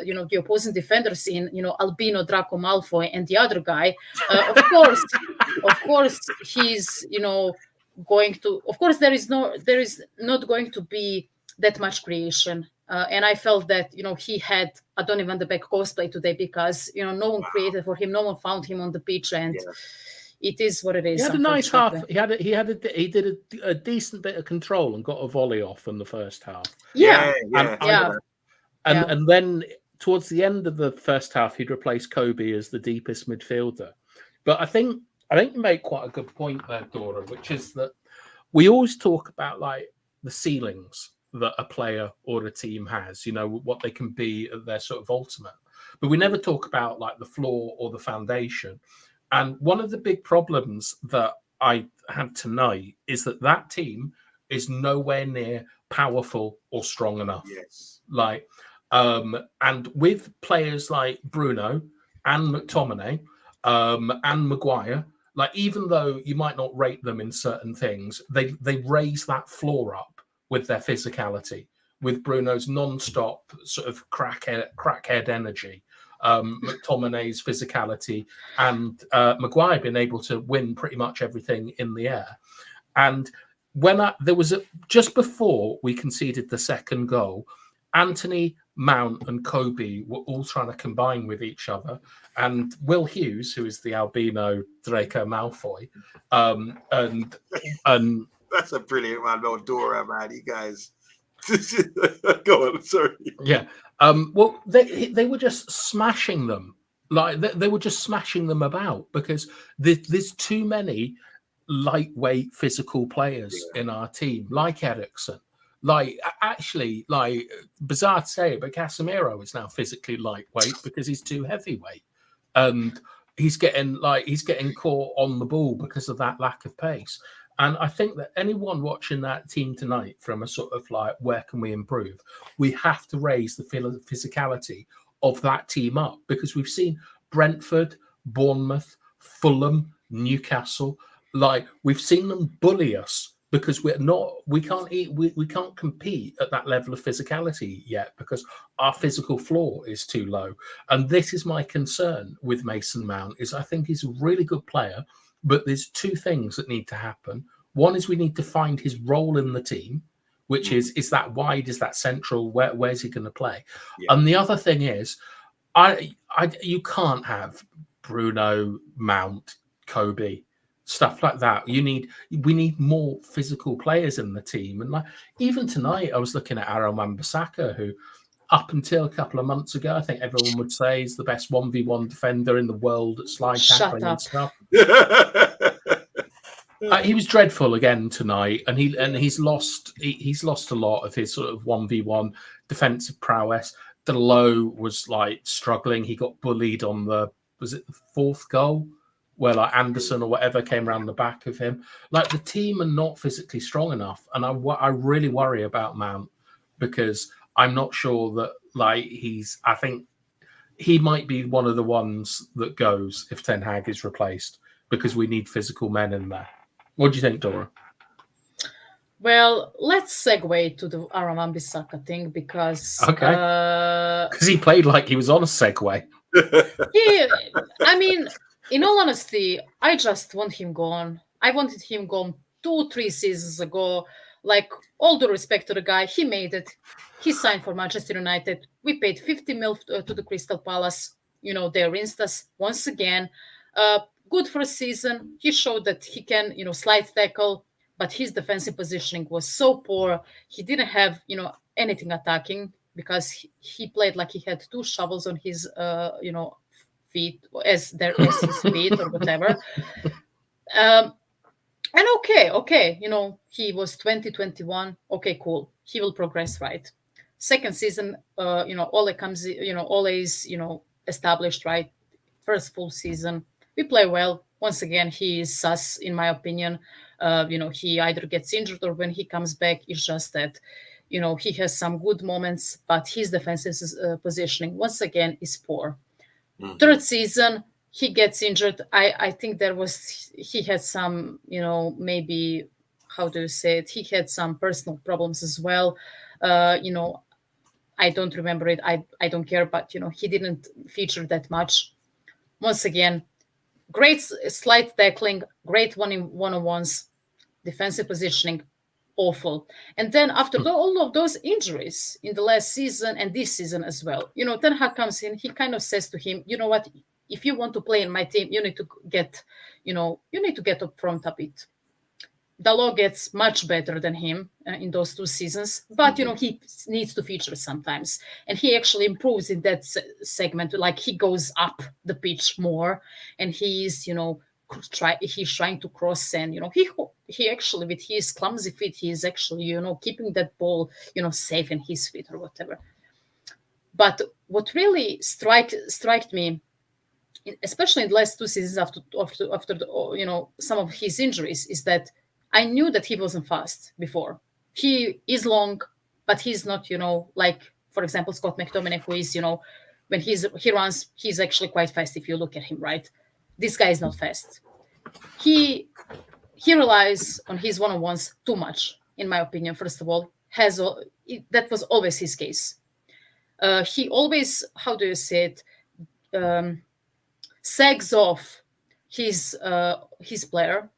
you know, the opposing defenders in, you know, Albino, Draco Malfoy, and the other guy. Of course, he's, you know, going to. Of course, there is not going to be that much creation. And I felt that, you know, he had a Donny van de Beek cosplay today, because, you know, no one created for him, no one found him on the pitch, and it is what it is. He had a nice half. He did a decent bit of control and got a volley off in the first half. And then towards the end of the first half, he'd replaced Kobe as the deepest midfielder. But I think you make quite a good point there, Dora, which is that we always talk about, like, the ceilings that a player or a team has, what they can be at their sort of ultimate. But we never talk about like the floor or the foundation. And one of the big problems that I had tonight is that team is nowhere near powerful or strong enough. Yes. And with players like Bruno and McTominay and Maguire, like even though you might not rate them in certain things, they raise that floor up with their physicality, with Bruno's non-stop sort of crackhead energy, McTominay's physicality, and Maguire being able to win pretty much everything in the air. And just before we conceded the second goal, Anthony, Mount and Kobe were all trying to combine with each other. And Will Hughes, who is the albino Draco Malfoy, and that's a brilliant one, Lord Dora, man. You guys, go on. Sorry. Yeah. Well, they were just smashing them. Like they were just smashing them about because there's too many lightweight physical players in our team, like Eriksen. Like, actually, like, bizarre to say, but Casemiro is now physically lightweight because he's too heavyweight. And he's getting caught on the ball because of that lack of pace. And I think that anyone watching that team tonight from a sort of like, where can we improve? We have to raise the physicality of that team up because we've seen Brentford, Bournemouth, Fulham, Newcastle, like we've seen them bully us because we can't compete at that level of physicality yet because our physical floor is too low. And this is my concern with Mason Mount is I think he's a really good player, but there's two things that need to happen. One is we need to find his role in the team, which is that wide, is that central, where's he going to play? Yeah. And the other thing is you can't have Bruno, Mount, Kobe, stuff like that. We need more physical players in the team. And like even tonight, I was looking at Aaron Wan-Bissaka, who up until a couple of months ago, I think everyone would say is the best 1v1 defender in the world at slide tackling and stuff. He was dreadful again tonight, and he's lost a lot of his sort of 1v1 defensive prowess. Dalot was like struggling. He got bullied on the fourth goal, where like Anderson or whatever came around the back of him. Like the team are not physically strong enough, and I really worry about Mount because I'm not sure that like I think he might be one of the ones that goes if Ten Hag is replaced because we need physical men in there. What do you think, Dora? Well, let's segue to the Aaron Wan-Bissaka thing because he played like he was on a Segway. I mean, in all honesty, I just want him gone. I wanted him gone 2-3 seasons ago. Like, all due respect to the guy, he made it. He signed for Manchester United. We paid 50 mil to the Crystal Palace. They rinsed us once again. Good for a season. He showed that he can, slide tackle, but his defensive positioning was so poor. He didn't have, anything attacking because he played like he had 2 shovels on his, feet as his feet or whatever. And okay, he was 2021. Okay, cool. He will progress, right? Second season, Ole comes, Ole is, established, right? First full season. We play well. Once again, he is sus, in my opinion. He either gets injured or when he comes back, it's just that, he has some good moments, but his defensive positioning, once again, is poor. Mm-hmm. Third season, he gets injured. I think he had some, maybe, how do you say it? He had some personal problems as well. I don't remember it. I don't care, but, he didn't feature that much. Once again, great slide tackling, great one-on-ones, defensive positioning, awful. And then after all of those injuries in the last season and this season as well, Ten Hag comes in, he kind of says to him, you know what, if you want to play in my team, you need to get up front a bit. Dalot gets much better than him in those 2 seasons, but he needs to feature sometimes, and he actually improves in that segment. Like he goes up the pitch more, and he's he's trying to cross, and he actually, with his clumsy feet, he's actually keeping that ball safe in his feet or whatever. But what really struck me, especially in the last 2 seasons after some of his injuries, is that I knew that he wasn't fast before. He is long, but he's not like, for example, Scott McTominay, who is when he runs, he's actually quite fast if you look at him, right? This guy is not fast. He relies on his one-on-ones too much, in my opinion. First of all, that was always his case. He always, how do you say it, sags off his player,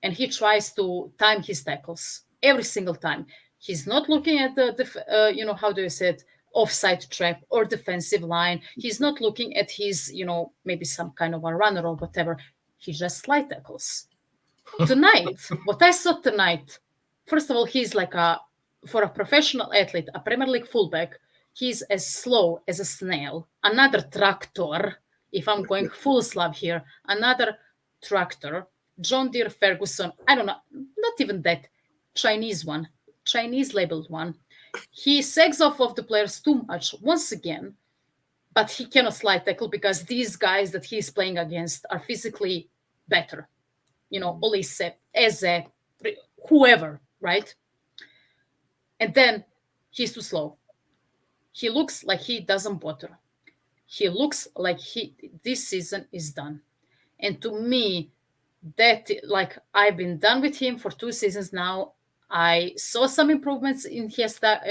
and he tries to time his tackles every single time. He's not looking at the how do you say it, offside trap or defensive line. He's not looking at his maybe some kind of a runner or whatever. He just slide tackles. Tonight, what I saw tonight, first of all, he's like for a professional athlete, a Premier League fullback, he's as slow as a snail. Another tractor, if I'm going full Slav here, another tractor. John Deere Ferguson, I don't know, not even that, Chinese labeled one. He sags off of the players too much once again, but he cannot slide tackle because these guys that he's playing against are physically better. Olise, Eze, whoever, right? And then he's too slow. He looks like he doesn't bother. He looks like this season is done. And to me, that, like, I've been done with him for 2 seasons now. I saw some improvements in his attack,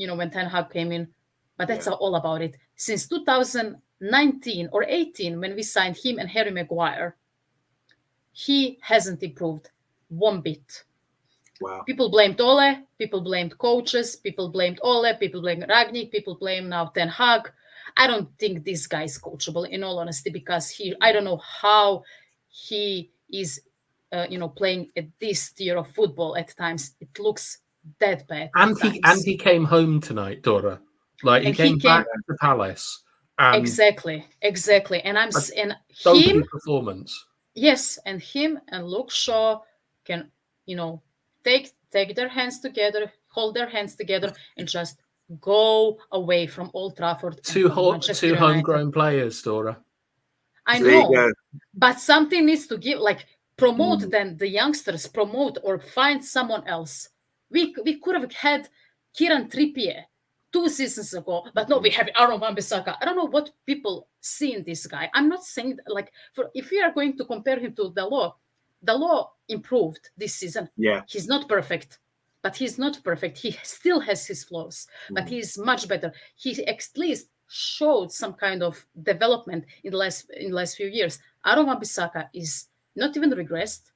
when Ten Hag came in, but that's all about it. Since 2019 or 18, when we signed him and Harry Maguire, he hasn't improved one bit. Wow. People blamed Ole, people blamed coaches, people blamed Ole, people blamed Ragnick, people blame now Ten Hag. I don't think this guy is coachable, in all honesty, because I don't know how he is, playing at this tier of football at times. It looks that bad. And he came home tonight, Dora. Like he came back to the Palace. Exactly. And him performance. Yes, and him and Luke Shaw can, take their hands together, hold their hands together, and just go away from Old Trafford. Two homegrown players, Dora. I know, but something needs to give, like, promote then the youngsters, promote or find someone else. We could have had Kieran Trippier 2 seasons ago, but no, we have Aaron Wan-Bissaka. I don't know what people see in this guy. I'm not saying if we are going to compare him to Dalot improved this season. Yeah, he's not perfect, but he's not perfect. He still has his flaws, but he's much better. He at least showed some kind of development in the last few years. Aaron Wan-Bissaka is not even regressed.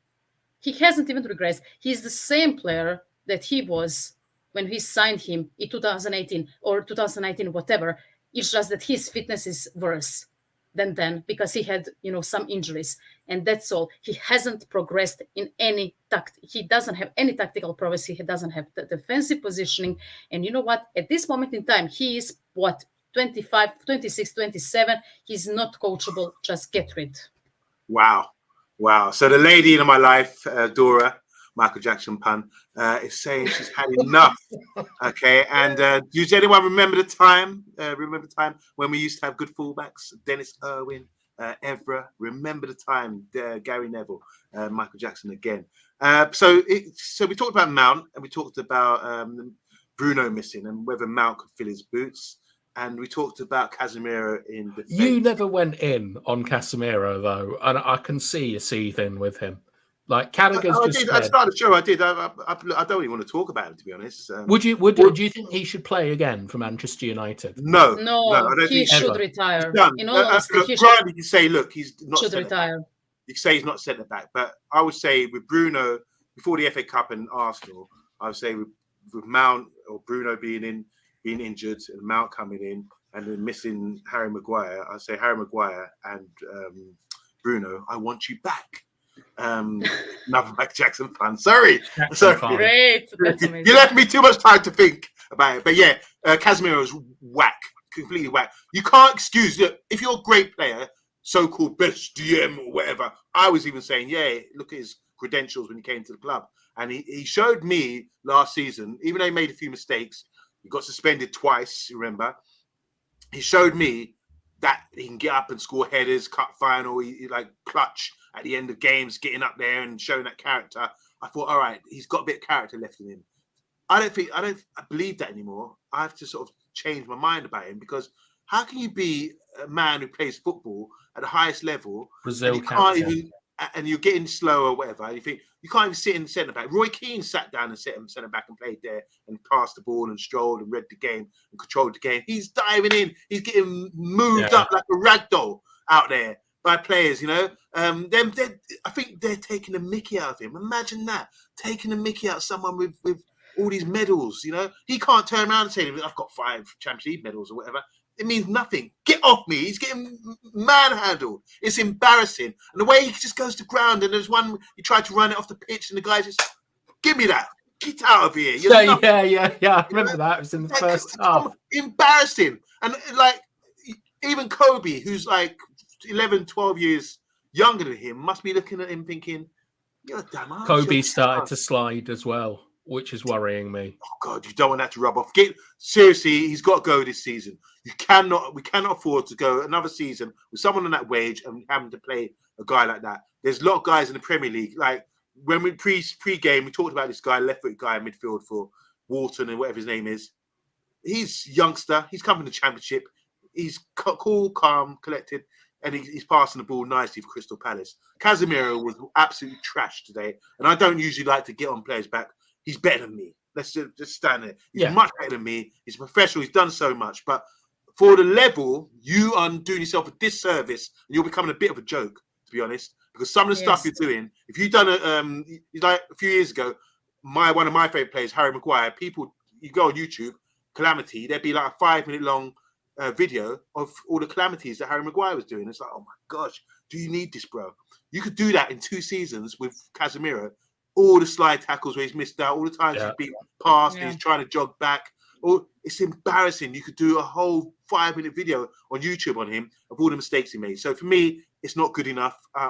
He hasn't even regressed. He's the same player that he was when we signed him in 2018 or 2019, whatever. It's just that his fitness is worse than then because he had, some injuries, and that's all. He hasn't progressed in any He doesn't have any tactical prowess. He doesn't have the defensive positioning. And you know what? At this moment in time, he is 25, 26, 27. He's not coachable. Just get rid. Wow. So the lady in my life, Dora, Michael Jackson pun, is saying she's had enough. Okay, and does anyone remember the time? When we used to have good fullbacks? Dennis Irwin, Evra. Remember the time? Gary Neville, Michael Jackson again. So we talked about Mount, and we talked about Bruno missing and whether Mount could fill his boots. And we talked about Casemiro in defense. You never went in on Casemiro, though, and I can see you seething with him. Like Carragher's I started the show. I did. I don't even want to talk about him, to be honest. Do you think he should play again for Manchester United? No. I don't think he should retire. In all honesty, you can say, look, he's not should retire. You can say he's not centre back, but I would say with Bruno before the FA Cup and Arsenal, I would say with Mount or Bruno being injured and Mount coming in and then missing Harry Maguire, I'd say Harry Maguire and Bruno, I want you back. Another Mike Jackson fan. Sorry. Great. That's amazing. You left me too much time to think about it. But yeah, Casemiro is whack, completely whack. You can't excuse it. If you're a great player, so-called best DM or whatever. I was even saying, yeah, look at his credentials when he came to the club. And he showed me last season, even though he made a few mistakes, he got suspended twice, remember? He showed me that he can get up and score headers, cut final, he like clutch at the end of games, getting up there and showing that character. I thought, all right, he's got a bit of character left in him. I don't believe that anymore. I have to sort of change my mind about him, because how can you be a man who plays football at the highest level Brazil and you can't captain. even, and you're getting slow or whatever, and you think you can't even sit in centre back? Roy Keane sat down and sat in centre back and played there and passed the ball and strolled and read the game and controlled the game. He's diving in. He's getting moved up like a rag doll out there by players, you know. I think they're taking the mickey out of him. Imagine that, taking the mickey out of someone with all these medals, you know. He can't turn around and say, I've got 5 Champions League medals or whatever. It means nothing. Get off me. He's getting manhandled. It's embarrassing. And the way he just goes to ground, and there's one, he tried to run it off the pitch, and the guy just, give me that. Get out of here. Yeah. I remember that. It was in the first half. Embarrassing. And like, even Kobe, who's like 11, 12 years younger than him, must be looking at him thinking, you're a damn arse. Kobe started to slide as well, which is worrying me. Oh God, you don't want that to rub off. Seriously, he's got to go this season. We cannot afford to go another season with someone on that wage and having to play a guy like that. There's a lot of guys in the Premier League. Like when we pre-game, we talked about this guy, left-foot guy in midfield for Wharton and whatever his name is. He's youngster. He's come from the Championship. He's cool, calm, collected, and he's passing the ball nicely for Crystal Palace. Casemiro was absolutely trash today, and I don't usually like to get on players' back. He's better than me. Let's just stand there. He's much better than me. He's a professional. He's done so much. But for the level, you are doing yourself a disservice, and you're becoming a bit of a joke, to be honest. Because some of the stuff you're doing, if you've done it, like a few years ago, one of my favorite players, Harry Maguire, people, you go on YouTube, Calamity, there'd be like a 5-minute long video of all the calamities that Harry Maguire was doing. It's like, oh my gosh, do you need this, bro? You could do that in 2 seasons with Casemiro. All the slide tackles where he's missed out, all the times he's been passed and he's trying to jog back. Oh, it's embarrassing. You could do a whole 5-minute video on YouTube on him of all the mistakes he made. So for me, it's not good enough. I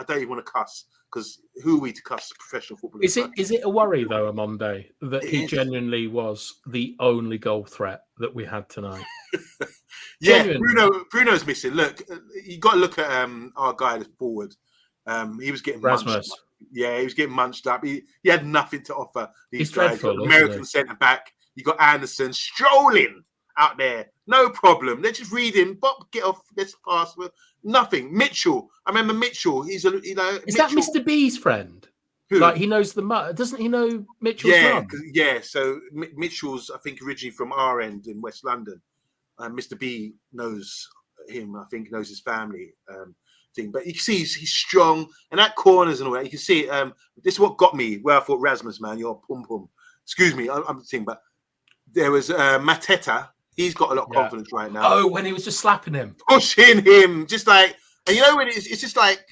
don't even want to cuss, because who are we to cuss professional football? Is it a worry though, Amonde, that he genuinely was the only goal threat that we had tonight? Bruno's missing. Look, you got to look at our guy that's forward. He was getting Rasmus. He was getting munched up. He had nothing to offer. He's dreadful. American centre back. You got Anderson strolling out there. No problem. Let's just read him. Bob, get off. Let's pass. Nothing. Mitchell. I remember Mitchell. Is that Mr. B's friend? Who? Like he knows the mum. Doesn't he know Mitchell's mum? Yeah. So Mitchell's, I think, originally from our end in West London. Mr. B knows him. I think knows his family. Thing, but you can see he's strong, and that corners and all that. You can see it. This is what got me. Where I thought, Rasmus, man, you're pum pum. Excuse me, I'm the thing, but there was Mateta. He's got a lot of confidence right now. Oh, when he was just slapping him, pushing him, just like, and you know when it's just like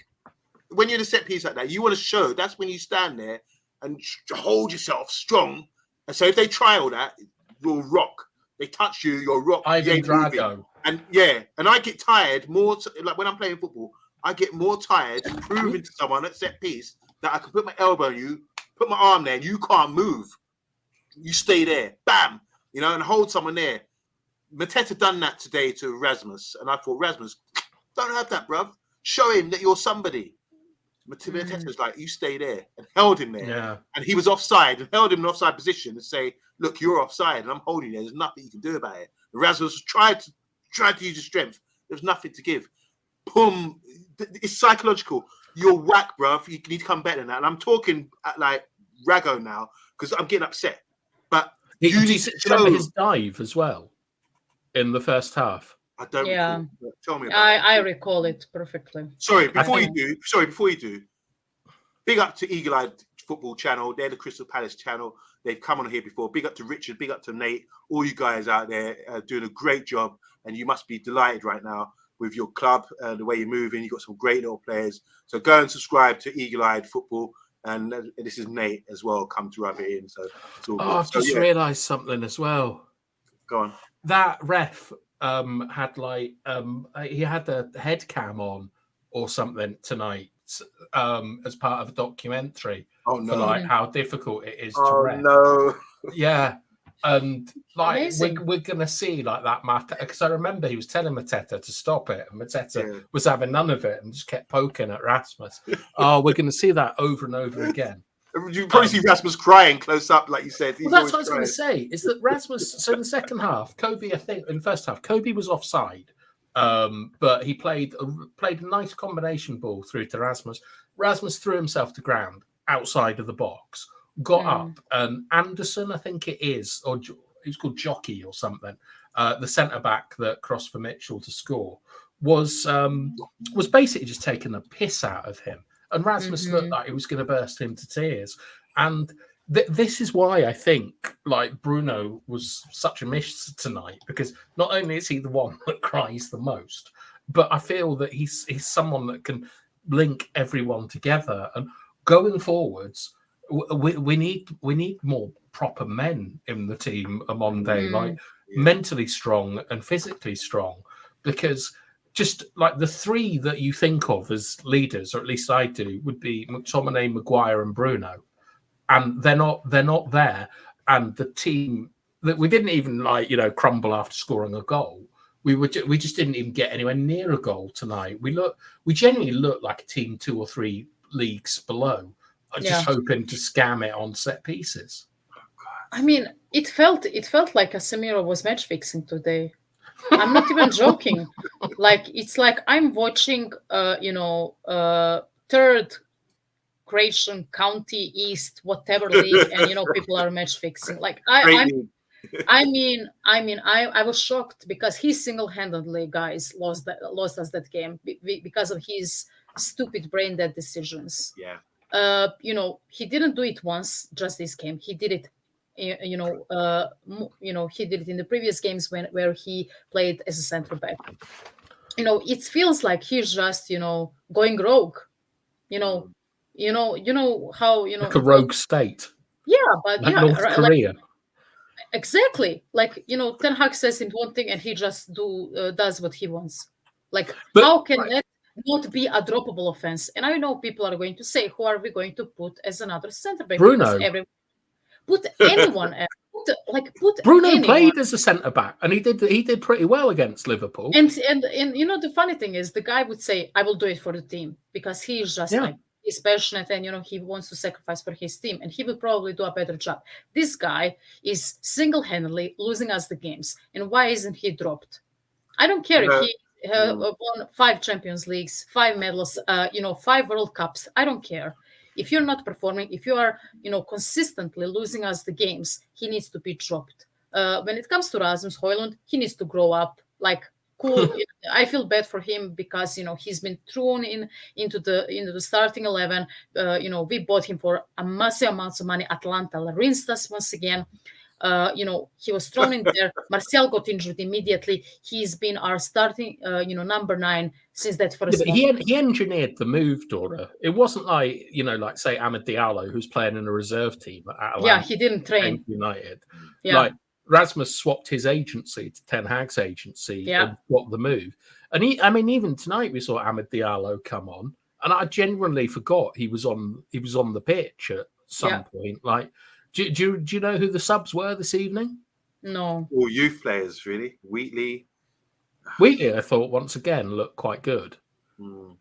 when you're in a set piece like that, you want to show. That's when you stand there and hold yourself strong. And so if they try all that, you'll rock. They touch you, you'll rock. Ivan Drago. And I get tired more. Like when I'm playing football, I get more tired proving to someone at set piece that I can put my elbow on you, put my arm there, and you can't move. You stay there, bam, you know, and hold someone there. Mateta done that today to Rasmus, and I thought, Rasmus, don't have that, bruv. Show him that you're somebody. Mateta was like, you stay there, and held him there. Yeah. And he was offside, and held him in offside position and say, look, you're offside, and I'm holding you there. There's nothing you can do about it. And Rasmus tried to use his strength. There's nothing to give. Boom. It's psychological. You're whack, bruv. You need to come better than that. And I'm talking like Rago now because I'm getting upset. But you need to remember his dive as well in the first half. I don't recall. Tell me about I recall it perfectly. Sorry, before you do, big up to Eagle Eye Football Channel. They're the Crystal Palace channel. They've come on here before. Big up to Richard, big up to Nate. All you guys out there are doing a great job, and you must be delighted right now with your club and the way you're moving. You've got some great little players. So go and subscribe to Eagle Eye Football. And this is Nate as well, come to rub it in. So it's all good. I've just realised something as well. Go on. That ref had like he had a head cam on or something tonight as part of a documentary Oh for no! like how difficult it is to Oh ref. no! Yeah, and like Amazing. we're gonna see like that Mateta, because I remember he was telling Mateta to stop it, and Mateta Yeah. was having none of it and just kept poking at Rasmus. Oh, we're gonna see that over and over again. You probably see Rasmus crying close up, like you said. He's Well, that's always what I was going crying. to say. Is that Rasmus? So in the second half, Kobe, I think in the first half, Kobe was offside, but he played a nice combination ball through to Rasmus. Rasmus threw himself to ground outside of the box, got up, and Anderson, I think it is, or he's called Jockey or something, the centre back that crossed for Mitchell to score, was basically just taking the piss out of him. And Rasmus looked like he was going to burst into tears. And this is why I think like Bruno was such a miss tonight, because not only is he the one that cries the most, but I feel that he's someone that can link everyone together. And going forwards, we need more proper men in the team on Monday, like mentally strong and physically strong, because just like the three that you think of as leaders, or at least I do, would be McTominay, Maguire, and Bruno, and they're not there. And the team that we didn't even crumble after scoring a goal. We just didn't even get anywhere near a goal tonight. We genuinely look like a team 2 or 3 leagues below, just hoping to scam it on set pieces. I mean, it felt like Casemiro was match fixing today. I'm not even joking. Like it's like I'm watching, third Croatian county East whatever league, and people are match fixing. Like I was shocked because he single-handedly, guys, lost us that game because of his stupid brain dead decisions. Yeah. He didn't do it once, just this game. He did it. He did it in the previous games where he played as a center back. It feels like he's just going rogue. How like a rogue state. Yeah, but like North Korea. Exactly. Like Ten Hag says in one thing and he just does what he wants. Like, how can that not be a droppable offense? And I know people are going to say, who are we going to put as another center back? Bruno. Put anyone else. Put Bruno anyone. played as a centre back, and he did pretty well against Liverpool. And the funny thing is, the guy would say, "I will do it for the team," because he's just he's passionate and he wants to sacrifice for his team, and he will probably do a better job. This guy is single-handedly losing us the games, and why isn't he dropped? I don't care if he won 5 Champions Leagues, 5 medals, 5 World Cups. I don't care. If you're not performing, if you are, consistently losing us the games, he needs to be dropped. When it comes to Rasmus Højlund, he needs to grow up. Like, cool. I feel bad for him because he's been thrown into the starting 11. We bought him for a massive amounts of money. Atlanta rinsed us once again. He was thrown in there. Martial got injured immediately. He's been our starting, number 9 since that first. He engineered the move, Dora. It wasn't like like say Amad Diallo, who's playing in a reserve team at Atalanta. Yeah, he didn't train. United. Yeah. Like Rasmus swapped his agency to Ten Hag's agency and got the move. And even tonight we saw Amad Diallo come on, and I genuinely forgot he was on the pitch at some point. Like. Do you know who the subs were this evening? No. All youth players, really. Wheatley, I thought once again looked quite good. But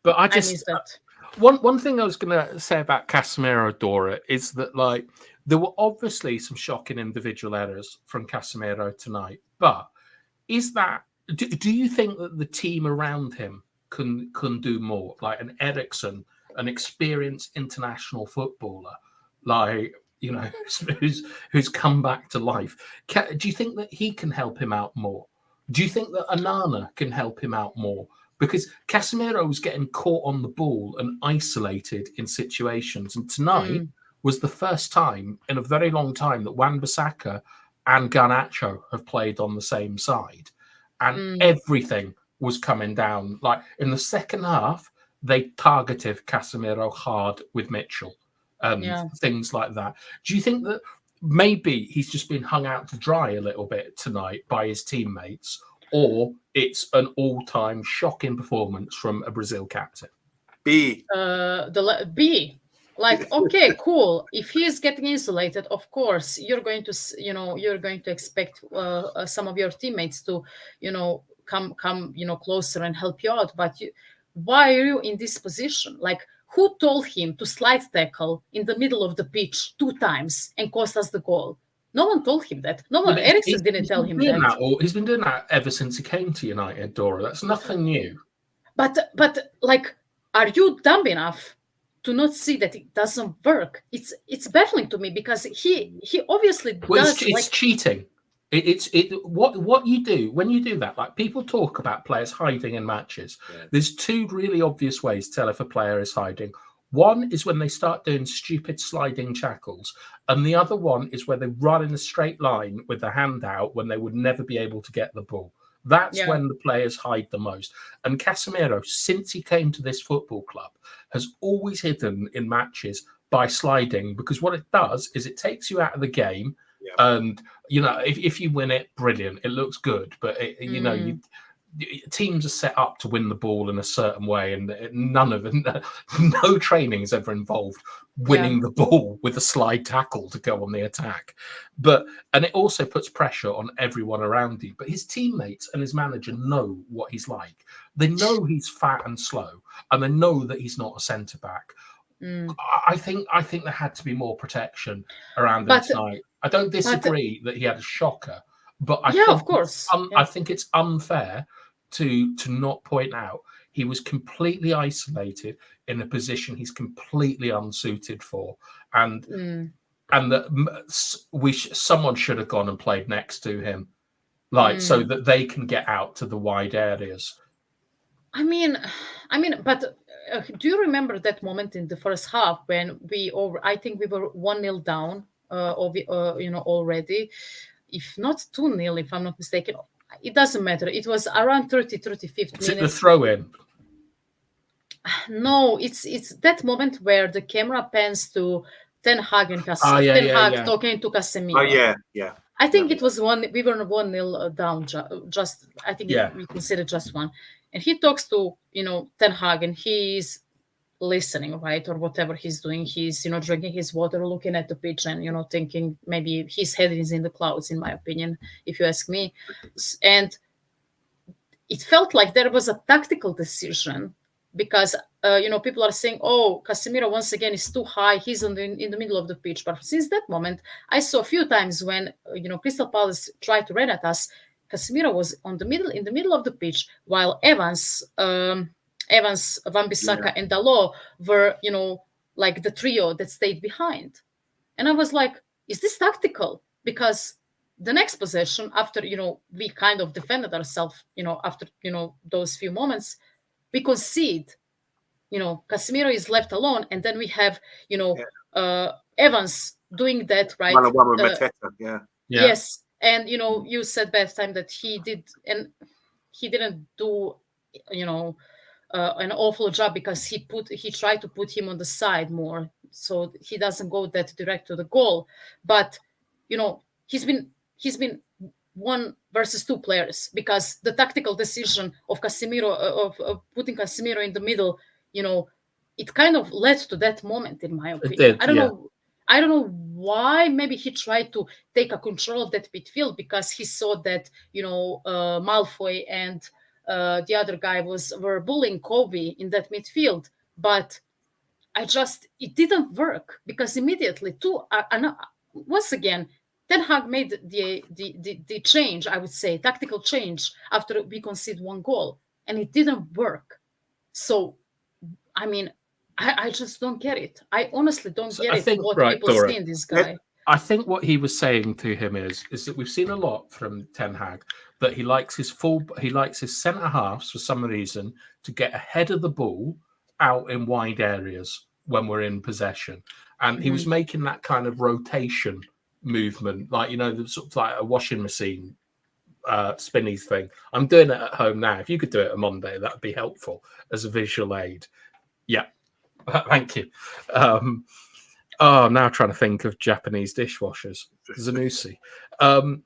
I miss that. One thing I was going to say about Casemiro, Dora, is that like there were obviously some shocking individual errors from Casemiro tonight. But is that do you think that the team around him can do more? Like an Eriksen, an experienced international footballer. Like who's come back to life. Do you think that he can help him out more? Do you think that Onana can help him out more? Because Casemiro was getting caught on the ball and isolated in situations, and tonight was the first time in a very long time that Wan-Bissaka and Garnacho have played on the same side, and everything was coming down. Like in the second half, they targeted Casemiro hard with Mitchell. Things like that. Do you think that maybe he's just been hung out to dry a little bit tonight by his teammates, or it's an all-time shocking performance from a Brazil captain. B. B. Like, okay, cool. If he is getting insulated, of course, you're going to expect some of your teammates to, come, closer and help you out. But why are you in this position? Like, who told him to slide tackle in the middle of the pitch 2 times and cost us the goal? No one told him that. No one. Eriksen didn't tell him that. He's been doing that ever since he came to United, Dora. That's nothing new. But like, are you dumb enough to not see that it doesn't work? It's baffling to me, because he obviously does. It's cheating. It's what you do when you do that. Like, people talk about players hiding in matches. Yeah. There's 2 really obvious ways to tell if a player is hiding. One is when they start doing stupid sliding tackles, and the other one is where they run in a straight line with the hand out when they would never be able to get the ball. That's when the players hide the most. And Casemiro, since he came to this football club, has always hidden in matches by sliding, because what it does is it takes you out of the game. Yeah. And, if you win it, brilliant. It looks good. But, teams are set up to win the ball in a certain way, and no training is ever involved winning the ball with a slide tackle to go on the attack. And it also puts pressure on everyone around you. But his teammates and his manager know what he's like. They know he's fat and slow, and they know that he's not a centre back. I think there had to be more protection around him tonight. I don't disagree that he had a shocker, but I think, of course, I think it's unfair to not point out he was completely isolated in a position he's completely unsuited for, and that someone should have gone and played next to him, so that they can get out to the wide areas. I mean, but do you remember that moment in the first half when I think we were 1-0 down, already, if not 2-0, if I'm not mistaken. It doesn't matter. It was around 35th minute. Is it the throw-in? No, it's that moment where the camera pans to Ten Hag and Casemiro. Talking to Casemiro. Oh, yeah. I think it was we were 1-0 down. Just I think we considered just one. And he talks to Ten Hag, and he's listening, right, or whatever he's doing. He's drinking his water, looking at the pitch, and thinking maybe his head is in the clouds, in my opinion, if you ask me. And it felt like there was a tactical decision, because people are saying, oh, Casemiro once again is too high, he's in the middle of the pitch. But since that moment, I saw a few times when Crystal Palace tried to run at us, Casemiro was in the middle of the pitch, while Evans, Wan-Bissaka, and Dalot were, like the trio that stayed behind. And I was like, is this tactical? Because the next possession, after, we kind of defended ourselves, after, those few moments, we concede. Casemiro is left alone, and then we have, Evans doing that, right? One with Mateta, Yes. And, you said last time that he didn't do, an awful job, because he tried to put him on the side more, so he doesn't go that direct to the goal. But he's been 1 versus 2 players, because the tactical decision of Casemiro, of putting Casemiro in the middle, it kind of led to that moment, in my opinion. I don't know why. Maybe he tried to take a control of that midfield, because he saw that Malfoy and the other guy were bullying Kobe in that midfield. But it didn't work, because immediately once again, Ten Hag made the change, I would say, tactical change, after we conceded 1 goal, and it didn't work. So, I mean, I just don't get it. I honestly don't get what people see in this guy. I think what he was saying to him is that we've seen a lot from Ten Hag, that he likes his centre halves, for some reason, to get ahead of the ball out in wide areas when we're in possession. And he was making that kind of rotation movement, like, sort of like a washing machine spinny thing. I'm doing it at home now. If you could do it on Monday, that would be helpful as a visual aid. Yeah. Thank you. Oh, I'm now trying to think of Japanese dishwashers. Zanussi. And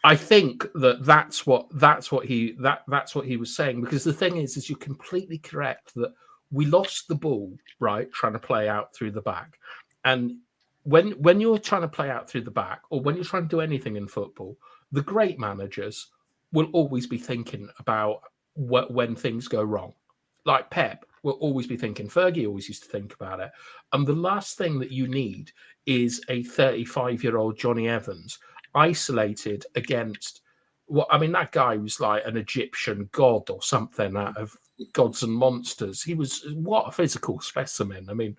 I think that's what he was saying, because the thing is you're completely correct that we lost the ball, right, trying to play out through the back. And when you're trying to play out through the back, or when you're trying to do anything in football, the great managers will always be thinking about when things go wrong. Like Pep will always be thinking, Fergie always used to think about it. And the last thing that you need is a 35-year-old Johnny Evans isolated against that guy was like an Egyptian god or something out of Gods and Monsters. He was, what a physical specimen. I mean,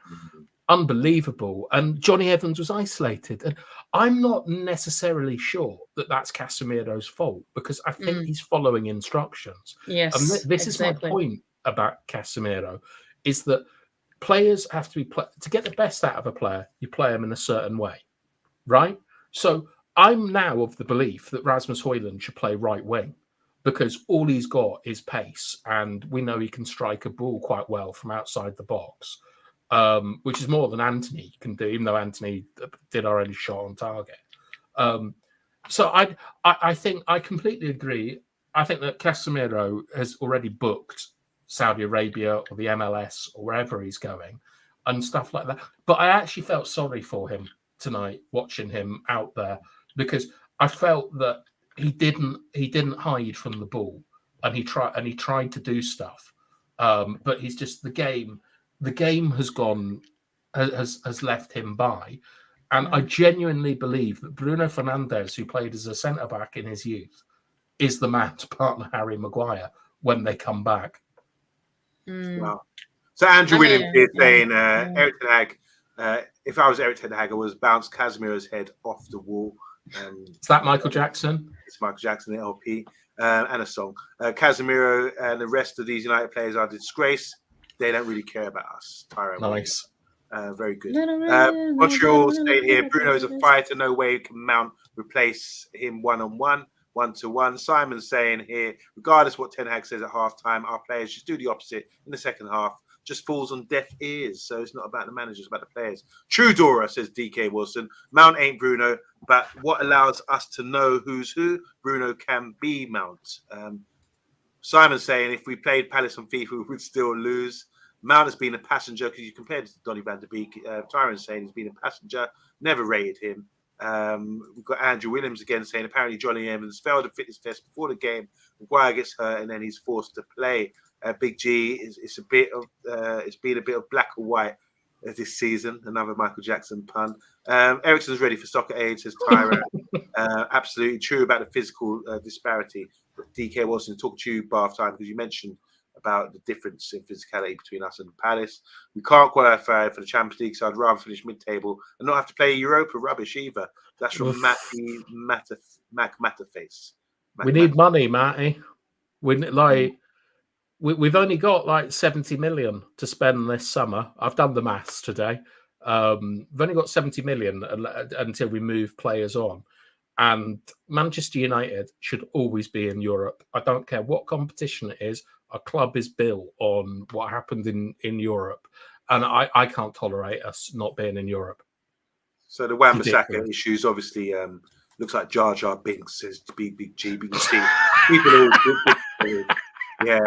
unbelievable. And Johnny Evans was isolated. And I'm not necessarily sure that that's Casemiro's fault, because I think he's following instructions. Yes, and this exactly. is my point about Casemiro, is that players have to be to get the best out of a player, you play them in a certain way, right? So I'm now of the belief that Rasmus Højlund should play right wing, because all he's got is pace, and we know he can strike a ball quite well from outside the box, which is more than Anthony can do, even though Anthony did our only shot on target. So I think I completely agree. I think that Casemiro has already booked Saudi Arabia or the MLS or wherever he's going and stuff like that. But I actually felt sorry for him tonight, watching him out there, because I felt that he didn't hide from the ball, and he tried to do stuff. But he's just the game has left him by. And I genuinely believe that Bruno Fernandes, who played as a centre-back in his youth, is the man to partner Harry Maguire when they come back. Wow. So Andrew Williams is saying, Eric Ten Hag, if I was Eric Ten Hag, I would bounce Casemiro's head off the wall. Is that Michael Jackson? It's Michael Jackson, the LP, and a song. Casemiro and the rest of these United players are a disgrace. They don't really care about us. Tyrone nice. Very good. Montreal saying here, Bruno's a fighter. No way he can replace him one-on-one, one-to-one. Simon saying here, regardless what Ten Hag says at halftime, our players just do the opposite in the second half. Just falls on deaf ears. So it's not about the managers, it's about the players. True Dora, says DK Wilson. Mount ain't Bruno, but what allows us to know who's who? Bruno can be Mount. Simon saying, if we played Palace on FIFA, we would still lose. Mount has been a passenger, because you compared it to Donny van de Beek. Tyrone saying he's been a passenger, never rated him. We've got Andrew Williams again saying, apparently Johnny Evans failed a fitness test before the game. Maguire gets hurt and then he's forced to play. Big G it's been a bit of black or white this season. Another Michael Jackson pun. Ericsson's ready for soccer aid, says Tyrone. Absolutely true about the physical disparity. But DK Wilson, talk to you Bath time, because you mentioned about the difference in physicality between us and Palace. We can't qualify for the Champions League, so I'd rather finish mid-table and not have to play Europa rubbish either. That's from Matty Matterface. We need money, Matty. We've only got like 70 million to spend this summer. I've done the maths today. We've only got 70 million until we move players on. And Manchester United should always be in Europe. I don't care what competition it is. Our club is built on what happened in Europe. And I can't tolerate us not being in Europe. So the Wan-Bissaka issues obviously looks like Jar Jar Binks, says Big G. People all yeah.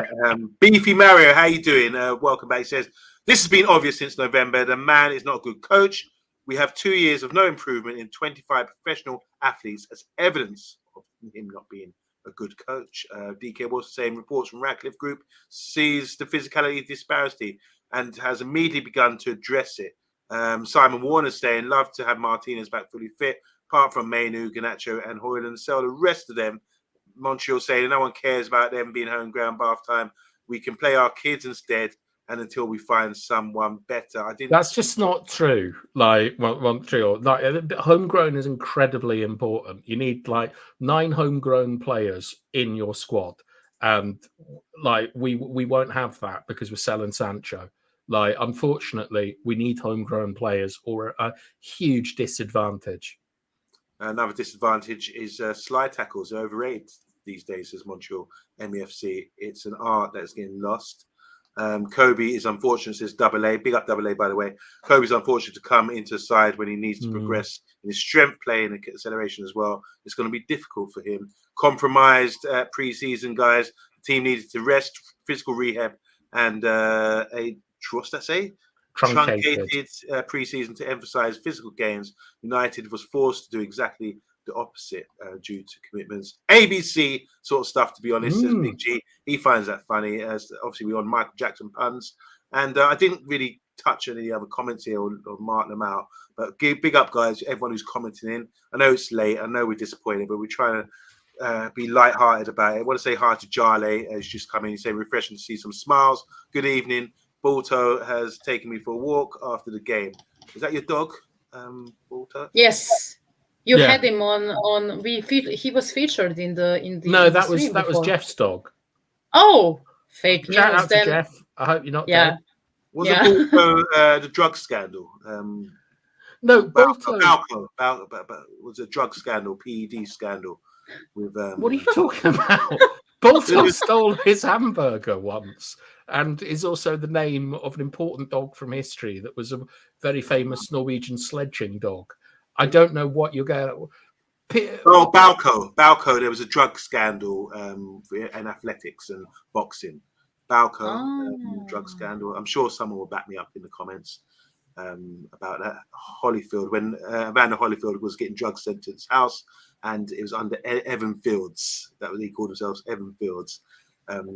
Beefy Mario, how you doing? Welcome back. He says, this has been obvious since November. The man is not a good coach. We have 2 years of no improvement in 25 professional athletes as evidence of him not being a good coach. DK Wilson saying reports from Radcliffe Group sees the physicality disparity and has immediately begun to address it. Simon Warner saying, love to have Martinez back fully fit, apart from Mainu, Garnacho and Højlund. Sell the rest of them. Montreal saying no one cares about them being home ground Bath time. We can play our kids instead, and until we find someone better. That's just not true. Like Montreal, like homegrown is incredibly important. You need like 9 homegrown players in your squad, and like we won't have that because we're selling Sancho. Like, unfortunately, we need homegrown players, or a huge disadvantage. Another disadvantage is slide tackles are overrated these days, says Montreal MEFC. It's an art that's getting lost. Kobe is unfortunate, says Double A. Big up Double A, by the way. Kobe's unfortunate to come into a side when he needs to progress in his strength play and acceleration as well. It's going to be difficult for him. Compromised pre-season, guys. The team needed to rest, physical rehab, and what's that say? Truncated pre-season to emphasize physical gains. United was forced to do exactly the opposite due to commitments. ABC sort of stuff, to be honest, says Big G. He finds that funny, as obviously we're on Michael Jackson puns. And I didn't really touch on any other comments here or mark them out. But big up, guys, everyone who's commenting in. I know it's late. I know we're disappointed, but we're trying to be light-hearted about it. I want to say hi to Jale, who's just come in. He's saying refreshing to see some smiles. Good evening. Balto has taken me for a walk after the game. Is that your dog, Balto? Yes. You had him on. He was featured in the. No, that was Jeff's dog. Oh, fake news. Shout out to Jeff. I hope you're not dead. Was it also the drug scandal? No, Balto was a drug scandal, PED scandal. With what are you talking about? Balto stole his hamburger once, and is also the name of an important dog from history that was a very famous Norwegian sledging dog. I don't know what you're going. Oh, Balco. There was a drug scandal in athletics and boxing. Balco, drug scandal. I'm sure someone will back me up in the comments about that. Holyfield, when Evander Holyfield was getting drugs sent to his house, and it was under Evan Fields. That was, he called himself Evan Fields. To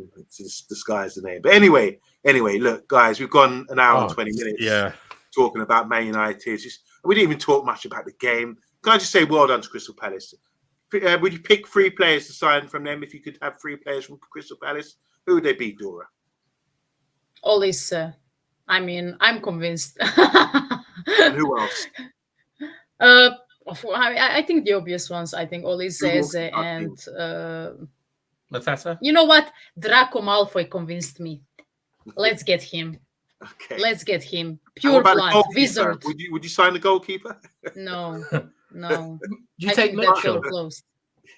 disguise the name. But anyway, look, guys, we've gone an hour and 20 minutes talking about Man United. We didn't even talk much about the game. Can I just say well done to Crystal Palace? Would you pick 3 players to sign from them if you could have 3 players from Crystal Palace? Who would they be, Dora? Olise. I mean, I'm convinced. And who else? I think the obvious ones. I think Olise and Mateta. You know what? Draco Malfoy convinced me. Let's get him. Okay. Let's get him. Pure blood, wizard. Would you sign the goalkeeper? No. You take Mitchell. Close.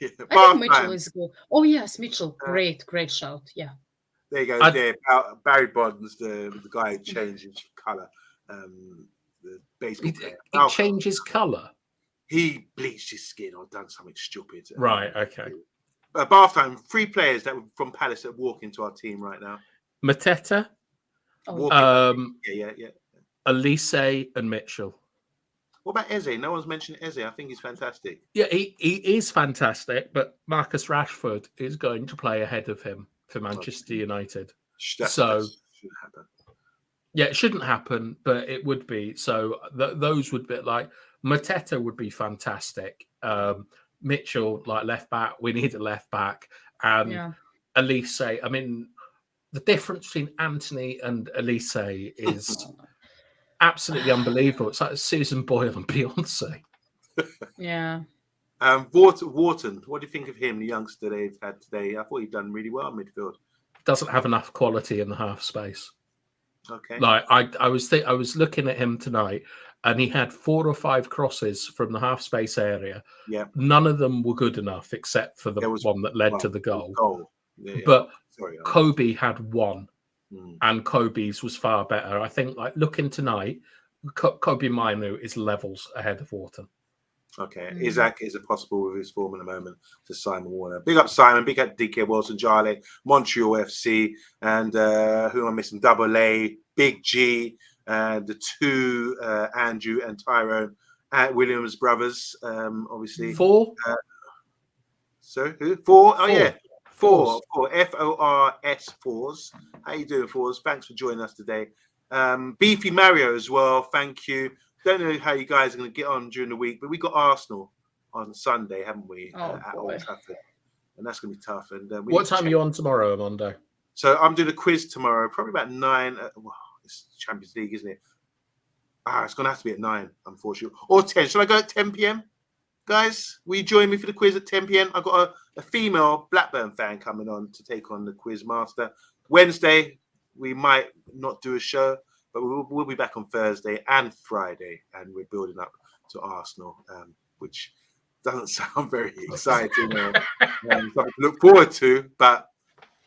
Yeah. I think Mitchell is good. Oh yes, Mitchell. Great shout. Yeah. There you go. There, Barry Bonds, the guy who changed his colour. The baseball player. He changed his colour. He bleached his skin or done something stupid. Right. Okay. Bath time. 3 players that were from Palace that walk into our team right now. Mateta. Yeah. Olise and Mitchell. What about Eze? No one's mentioned Eze. I think he's fantastic. Yeah, he is fantastic, but Marcus Rashford is going to play ahead of him for Manchester United. That shouldn't happen. Yeah, it shouldn't happen, but it would be. So those would be like Mateta would be fantastic. Mitchell, like left back, we need a left back. And Elise, I mean, the difference between Anthony and Elise is absolutely unbelievable. It's like Susan Boyle and Beyonce. Yeah. Wharton, what do you think of him, the youngster they've had today? I thought he'd done really well in midfield. Doesn't have enough quality in the half space. Okay. Like I was looking at him tonight, and he had 4 or 5 crosses from the half space area. Yeah. None of them were good enough, except for the one that led to the goal. Yeah. But Kobe had 1, and Kobe's was far better. I think, like looking tonight, Kobe Mainu is levels ahead of Wharton. Okay, Isaac is it possible with his form at the moment to Simon Warner? Big up Simon, big up DK Wilson, Jale, Montreal FC, and who am I missing? Double A, Big G, the 2 Andrew and Tyrone Williams brothers, obviously. 4. So who? 4? Oh yeah, 4. FORS 4s. How you doing, 4s? Thanks for joining us today. Beefy Mario as well. Thank you. Don't know how you guys are going to get on during the week, but we got Arsenal on Sunday, haven't we? At Old Trafford, and that's going to be tough. And what time are you on tomorrow, Armando? So I'm doing a quiz tomorrow, probably about 9. It's Champions League, isn't it? It's going to have to be at 9, unfortunately, or 10. Shall I go at 10 p.m.? Guys, will you join me for the quiz at 10 p.m.? I've got a female Blackburn fan coming on to take on the quiz master. Wednesday, we might not do a show, but we'll be back on Thursday and Friday, and we're building up to Arsenal, which doesn't sound very exciting. Something to look forward to, but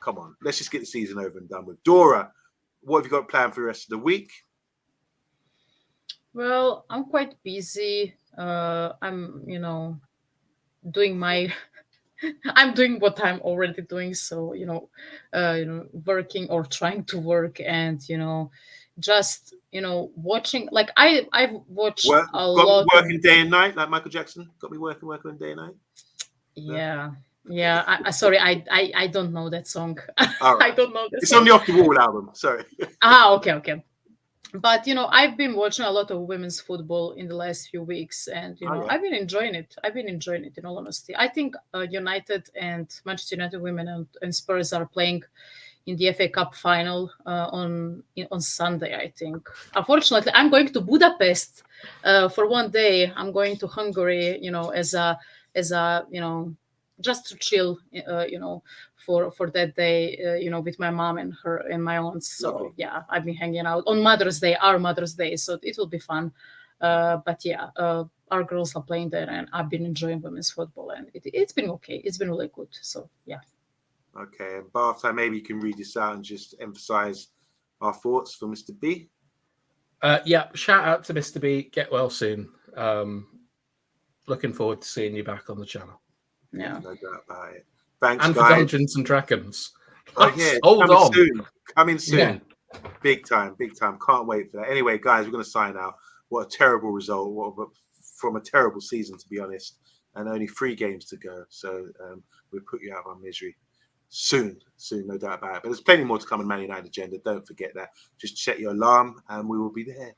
come on, let's just get the season over and done with. Dora, what have you got planned for the rest of the week? Well, I'm quite busy. I'm, doing my I'm doing what I'm already doing. So, working or trying to work and, just, watching. Like I've watched a Got me lot of, working day and night, like Michael Jackson. Got me working day and night. yeah. Yeah, sorry, I don't know that song. All right. I don't know that It's song. on the Off the Wall album. Sorry. Okay. But I've been watching a lot of women's football in the last few weeks, and Oh, yeah. I've been enjoying it. In all honesty. I think United and Manchester United women and Spurs are playing in the FA Cup final on Sunday, I think. Unfortunately, I'm going to Budapest for one day. I'm going to Hungary, as a just to chill, for that day, with my mom and her and my aunts. So Lovely. yeah, I've been hanging out on Mother's Day, our Mother's Day. So it will be fun. But yeah, our girls are playing there, and I've been enjoying women's football, and it's been okay. It's been really good. So yeah. Okay, and Bath time, maybe you can read this out and just emphasize our thoughts for Mr. B. Yeah, shout out to Mr. B. Get well soon. Looking forward to seeing you back on the channel. Yeah. No doubt about it. Thanks, And guys. for Dungeons and Dragons. Oh, yeah, Hold coming on. soon. Coming soon. Yeah. Big time. Can't wait for that. Anyway, guys, we're going to sign out. What a terrible result. From a terrible season, to be honest. And only 3 games to go. So we'll put you out of our misery soon, no doubt about it. But there's plenty more to come on Man United Agenda. Don't forget that. Just set your alarm and we will be there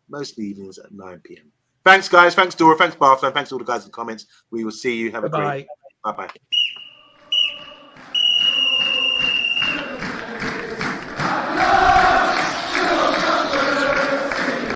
most evenings at 9 p.m. Thanks, guys. Thanks, Dora. Thanks, Bath. Thanks to all the guys in the comments. We will see you. Have a great. Bye. Bye-bye.